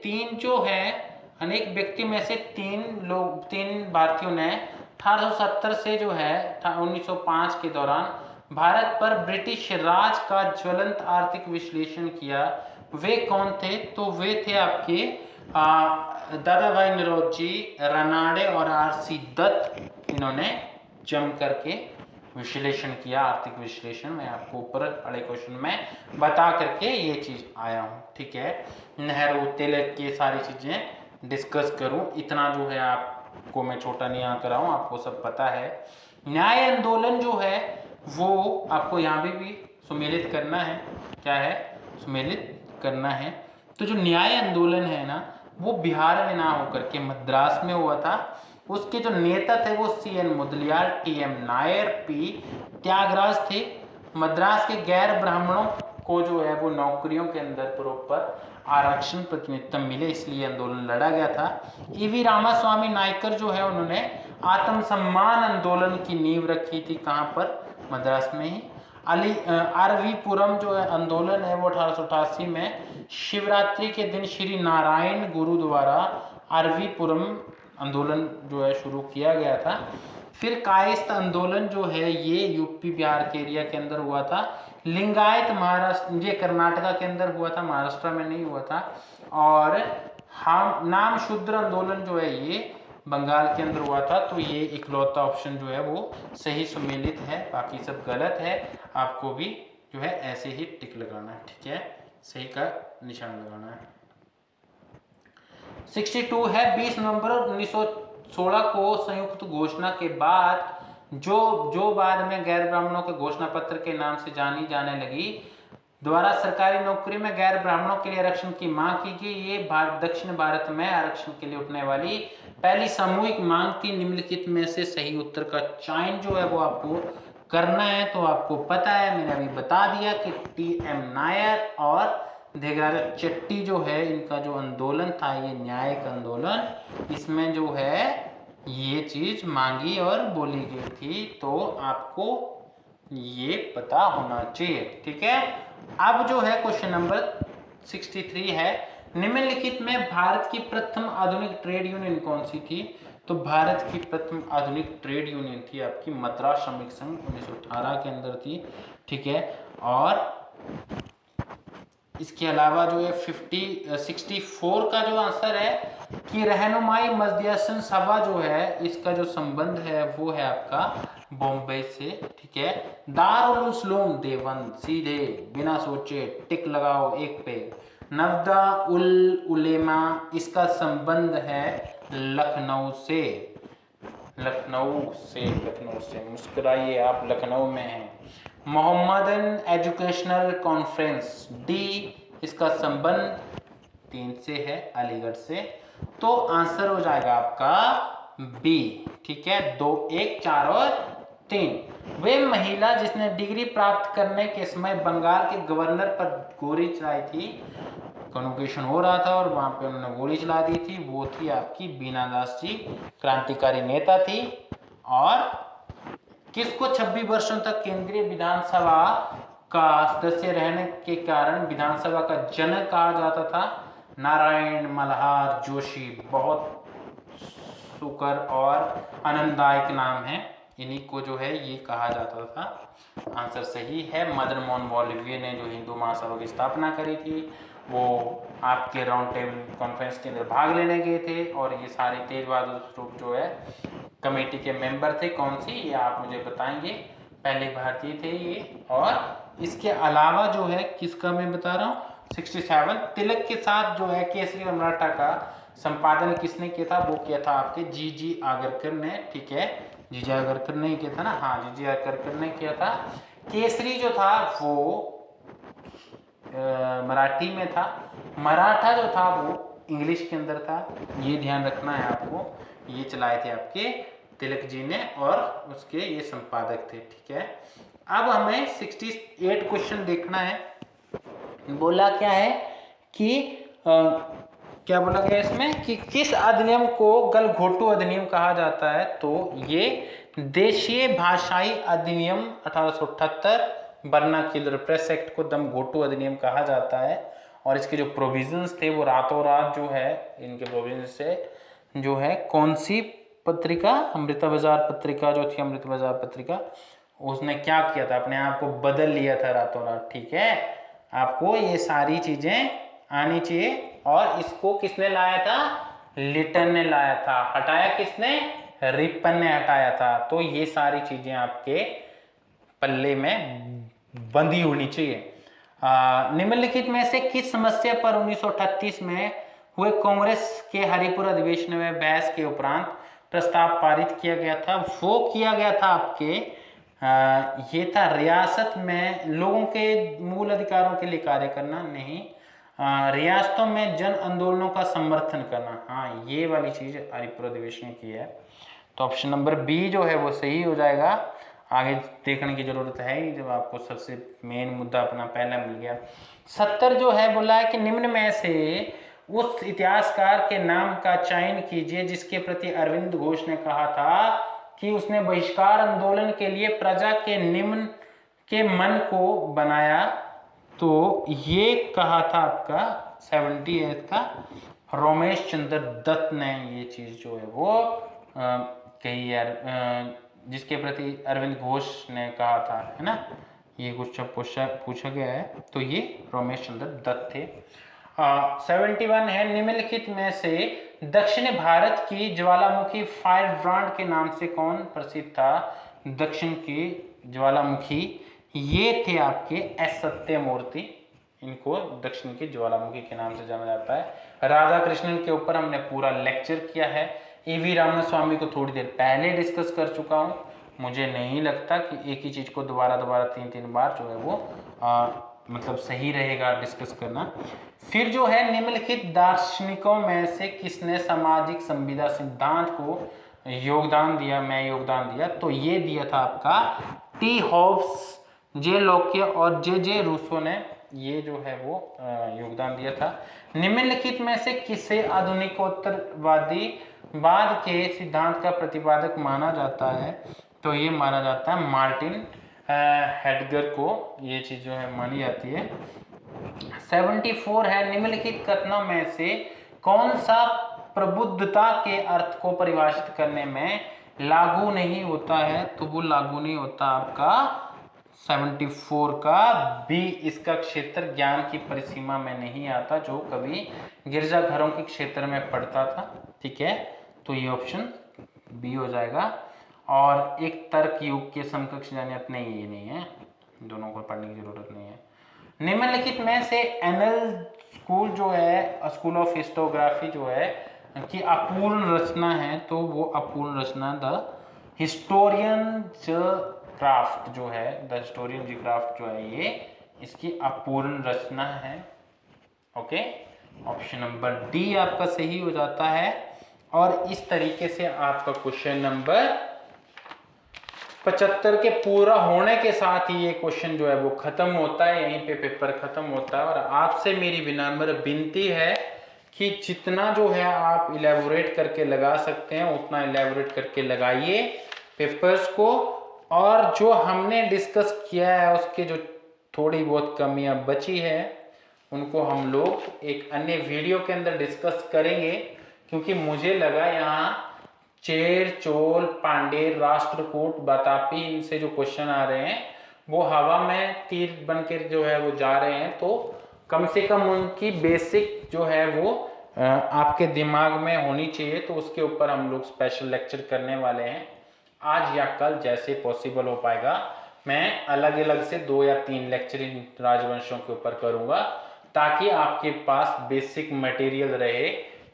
तीन जो है, अनेक व्यक्तियों में से तीन भारतीयों ने 1870 से जो है 1905 के दौरान भारत पर ब्रिटिश राज का ज्वलंत आर्थिक विश्लेषण किया। वे कौन थे? तो वे थे आपके दादा भाई नौरोजी, रनाडे और आर.सी. दत्त। इन्होंने जम करके विश्लेषण किया, आर्थिक विश्लेषण। मैं आपको ऊपर वाले क्वेश्चन में बता करके ये चीज आया हूँ, ठीक है। नेहरू, तिलक, ये सारी चीजें डिस्कस करूं, इतना जो है आपको मैं छोटा नहीं आकर आऊं, आपको सब पता है। न्याय आंदोलन जो है वो आपको यहाँ भी सुमेलित करना है। क्या है? सुमेलित करना है। तो जो न्याय आंदोलन है ना, वो बिहार में ना होकर के मद्रास में हुआ था। उसके जो नेता थे वो C.N. Mudaliar, T.M. Nair, P. Tyagaraja थे। मद्रास के गैर ब्राह्मणों को जो है वो नौकरियों के अंदर प्रॉपर आरक्षण प्रतिनिधित्व मिले, इसलिए आंदोलन लड़ा गया था। E.V. रामास्वामी नायकर जो है उन्होंने आत्मसम्मान आंदोलन की नींव रखी थी, कहाँ पर? मद्रास में ही। R.V. पुरम जो है आंदोलन है वो 1888 में शिवरात्रि के दिन श्री नारायण गुरु द्वारा R.V. पुरम आंदोलन जो है शुरू किया गया था। फिर कायस्थ आंदोलन जो है ये यूपी बिहार के एरिया के अंदर हुआ था। लिंगायत महाराष्ट्र, ये कर्नाटका के अंदर हुआ था, महाराष्ट्र में नहीं हुआ था। और हम नाम शूद्र आंदोलन जो है ये बंगाल के अंदर हुआ था। तो ये इकलौता ऑप्शन जो है वो सही सुमेलित है, बाकी सब गलत है। आपको भी जो है ऐसे ही टिक लगाना है, ठीक है, सही का निशान लगाना है। 62 है, 20 नवंबर 1916 को संयुक्त घोषणा के बाद जो बाद में गैर ब्राह्मणों के घोषणा पत्र के नाम से जानी जाने लगी, द्वारा सरकारी नौकरी में गैर ब्राह्मणों के लिए आरक्षण की मांग की गई। ये दक्षिण भारत में आरक्षण के लिए उठने वाली पहली सामूहिक मांग थी। निम्नलिखित में से सही उत्तर का चयन जो है वो आपको करना है। तो आपको पता है, मैंने अभी बता दिया कि T.M. नायर और देगराज चट्टी जो है, इनका जो आंदोलन था ये न्यायिक आंदोलन, इसमें जो है ये चीज मांगी और बोली गई थी। तो आपको ये पता होना चाहिए, ठीक है। अब जो है क्वेश्चन नंबर 63 है, निम्नलिखित में भारत की प्रथम आधुनिक ट्रेड यूनियन कौन सी थी? तो भारत की प्रथम आधुनिक ट्रेड यूनियन थी आपकी मद्रास श्रमिक संघ, 1918 के अंदर थी, ठीक है। और इसके अलावा जो है 64 का जो आंसर है कि रहनुमाई मजलिसन सभा जो है, इसका जो संबंध है वो है आपका बॉम्बे से, ठीक है। दारुल उलूम देवबंद, सीधे बिना सोचे टिक लगाओ एक पे। नवदा उल उलेमा, इसका संबंध है लखनऊ से, मुस्कुराइए, आप लखनऊ में हैं। मोहम्मदन एजुकेशनल कॉन्फ्रेंस, डी, इसका संबंध 3 से है, अलीगढ़ से। तो आंसर हो जाएगा आपका बी, ठीक है। 2, 1, 4 और 3 वे महिला जिसने डिग्री प्राप्त करने के समय बंगाल के गवर्नर पर गोली चलाई थी, कन्वोकेशन हो रहा था और वहां पे उन्होंने गोली चला दी थी, वो थी आपकी बीना दास जी, क्रांतिकारी नेता थी। और किसको 26 वर्षों तक केंद्रीय विधानसभा का सदस्य रहने के कारण विधानसभा का जनक कहा जाता था? नारायण मल्हार जोशी। बहुत सुकर और आनंददायक नाम है, इन्हीं को जो है ये कहा जाता था। आंसर सही है। मदन मोहन मालवीय ने जो हिंदू महासभा की स्थापना करी थी, वो आपके राउंड टेबल कॉन्फ्रेंस के अंदर भाग लेने गए थे, और ये सारे तेज बहादुर सप्रू जो है कमेटी के मेंबर थे। कौन सी, ये आप मुझे बताएंगे। पहले भारतीय थे ये। और इसके अलावा जो है किसका मैं बता रहा हूँ, 67 तिलक के साथ जो है केसरी और मराठा का संपादन किसने किया था? वो किया था आपके जी आगरकर ने। ठीक है, जी आगरकर ने किया था ना? हाँ, जी आगरकर ने किया था। केसरी जो था वो मराठी में था, मराठा जो था वो इंग्लिश के अंदर था। ये ध्यान रखना है आपको। ये चलाए थे आपके तिलक जी ने, और उसके ये संपादक थे। ठीक है, अब हमें 68 क्वेश्चन देखना है। बोला क्या है कि क्या बोला गया इसमें कि किस अधिनियम को गलघोटू अधिनियम कहा जाता है? तो ये देशीय भाषाई अधिनियम 1878, वर्नाक्युलर प्रेस एक्ट को दमघोटू अधिनियम कहा जाता है। और इसके जो प्रोविजंस थे वो रातों रात जो है इनके प्रोविजंस से जो है कौन सी पत्रिका, अमृता बाजार पत्रिका जो थी, अमृत बाजार पत्रिका, उसने क्या किया था? अपने आप को बदल लिया था रातों रात। ठीक है, आपको ये सारी चीजें आनी चाहिए। और इसको किसने लाया था? लिटन ने लाया था। हटाया किसने? रिपन ने हटाया था। तो ये सारी चीजें आपके पल्ले में बंधी होनी चाहिए। निम्नलिखित में से किस समस्या पर 1938 में हुए कांग्रेस के हरिपुर अधिवेशन में बहस के उपरांत प्रस्ताव पारित किया गया था? वो किया गया था आपके ये था रियासत में लोगों के मूल अधिकारों के लिए कार्य करना, नहीं रियासतों में जन आंदोलनों का समर्थन करना। हाँ, ये वाली चीज हरिपुर अधिवेशन की है। तो ऑप्शन नंबर बी जो है वो सही हो जाएगा। आगे देखने की जरूरत है ही, जब आपको सबसे मेन मुद्दा अपना पहला मिल गया। 70 जो है बोला है कि निम्न में से उस इतिहासकार के नाम का चयन कीजिए जिसके प्रति अरविंद घोष ने कहा था कि उसने बहिष्कार आंदोलन के लिए प्रजा के निम्न के मन को बनाया। तो ये कहा था आपका 78 का रोमेश चंद्र दत्त ने ये चीज जो है वो कही यार, जिसके प्रति अरविंद घोष ने कहा था, है ना? ये कुछ पूछा गया है, तो ये रोमेश चंद्र दत्त थे। 71 है निम्नलिखित में से दक्षिण भारत की ज्वालामुखी फायर ब्रांड के नाम से कौन प्रसिद्ध था? दक्षिण की ज्वालामुखी ये थे आपके एस सत्यमूर्ति, इनको दक्षिण की ज्वालामुखी के नाम से जाना जाता है। राधा कृष्णन के ऊपर हमने पूरा लेक्चर किया है। ईवी रामास्वामी को थोड़ी देर पहले डिस्कस कर चुका हूं। मुझे नहीं लगता कि एक ही चीज को दोबारा 3 बार जो है वो मतलब सही रहेगा डिस्कस करना। फिर जो है निम्नलिखित दार्शनिकों में से किसने सामाजिक संविदा सिद्धांत को योगदान दिया? मैं योगदान दिया, तो ये दिया था आपका टी हॉब्स, जे लोके और जे रूसो ने ये जो है वो योगदान दिया था। निम्नलिखित में से किसे आधुनिकोत्तरवादी बाद के सिद्धांत का प्रतिपादक माना जाता है? तो ये माना जाता है मार्टिन हेडगर को, ये चीज जो है मानी जाती है। 74 है निम्नलिखित कथनों में से कौन सा प्रबुद्धता के अर्थ को परिभाषित करने में लागू नहीं होता है? तो वो लागू नहीं होता आपका 74 का बी, इसका क्षेत्र ज्ञान की परिसीमा में नहीं आता, जो कभी गिरजाघरों के क्षेत्र में पड़ता था। ठीक है, तो ये ऑप्शन बी हो जाएगा। और एक तर्क युग के समकक्ष जानियत नहीं, ये नहीं है, दोनों को पढ़ने की जरूरत नहीं है। निम्नलिखित में से एनएल स्कूल जो है, स्कूल ऑफ हिस्टोग्राफी जो है कि अपूर्ण रचना है, तो वो अपूर्ण रचना द हिस्टोरियन क्राफ्ट जो है, द हिस्टोरियन जी क्राफ्ट जो है, ये इसकी अपूर्ण रचना है। ओके, ऑप्शन नंबर डी आपका सही हो जाता है। और इस तरीके से आपका क्वेश्चन नंबर 75 के पूरा होने के साथ ही ये क्वेश्चन जो है वो खत्म होता है, यहीं पे पेपर खत्म होता है। और आपसे मेरी विनम्र विनती है कि जितना जो है आप इलेबोरेट करके लगा सकते हैं उतना इलेबोरेट करके लगाइए पेपर्स को। और जो हमने डिस्कस किया है उसके जो थोड़ी बहुत कमियां बची है उनको हम लोग एक अन्य वीडियो के अंदर डिस्कस करेंगे, क्योंकि मुझे लगा यहाँ चेर, चोल, पांडेर, राष्ट्रकूट, बतापी, इनसे जो क्वेश्चन आ रहे हैं वो हवा में तीर बनकर जो है वो जा रहे हैं, तो कम से कम उनकी बेसिक जो है वो आपके दिमाग में होनी चाहिए। तो उसके ऊपर हम लोग स्पेशल लेक्चर करने वाले हैं आज या कल, जैसे पॉसिबल हो पाएगा। मैं अलग अलग से 2 या 3 लेक्चर इन राजवंशों के ऊपर करूंगा, ताकि आपके पास बेसिक मटेरियल रहे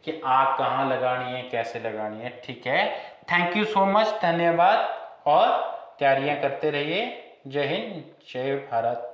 कि आग कहाँ लगानी है, कैसे लगानी है। ठीक है, थैंक यू सो मच, धन्यवाद, और तैयारियां करते रहिए। जय हिंद, जय भारत।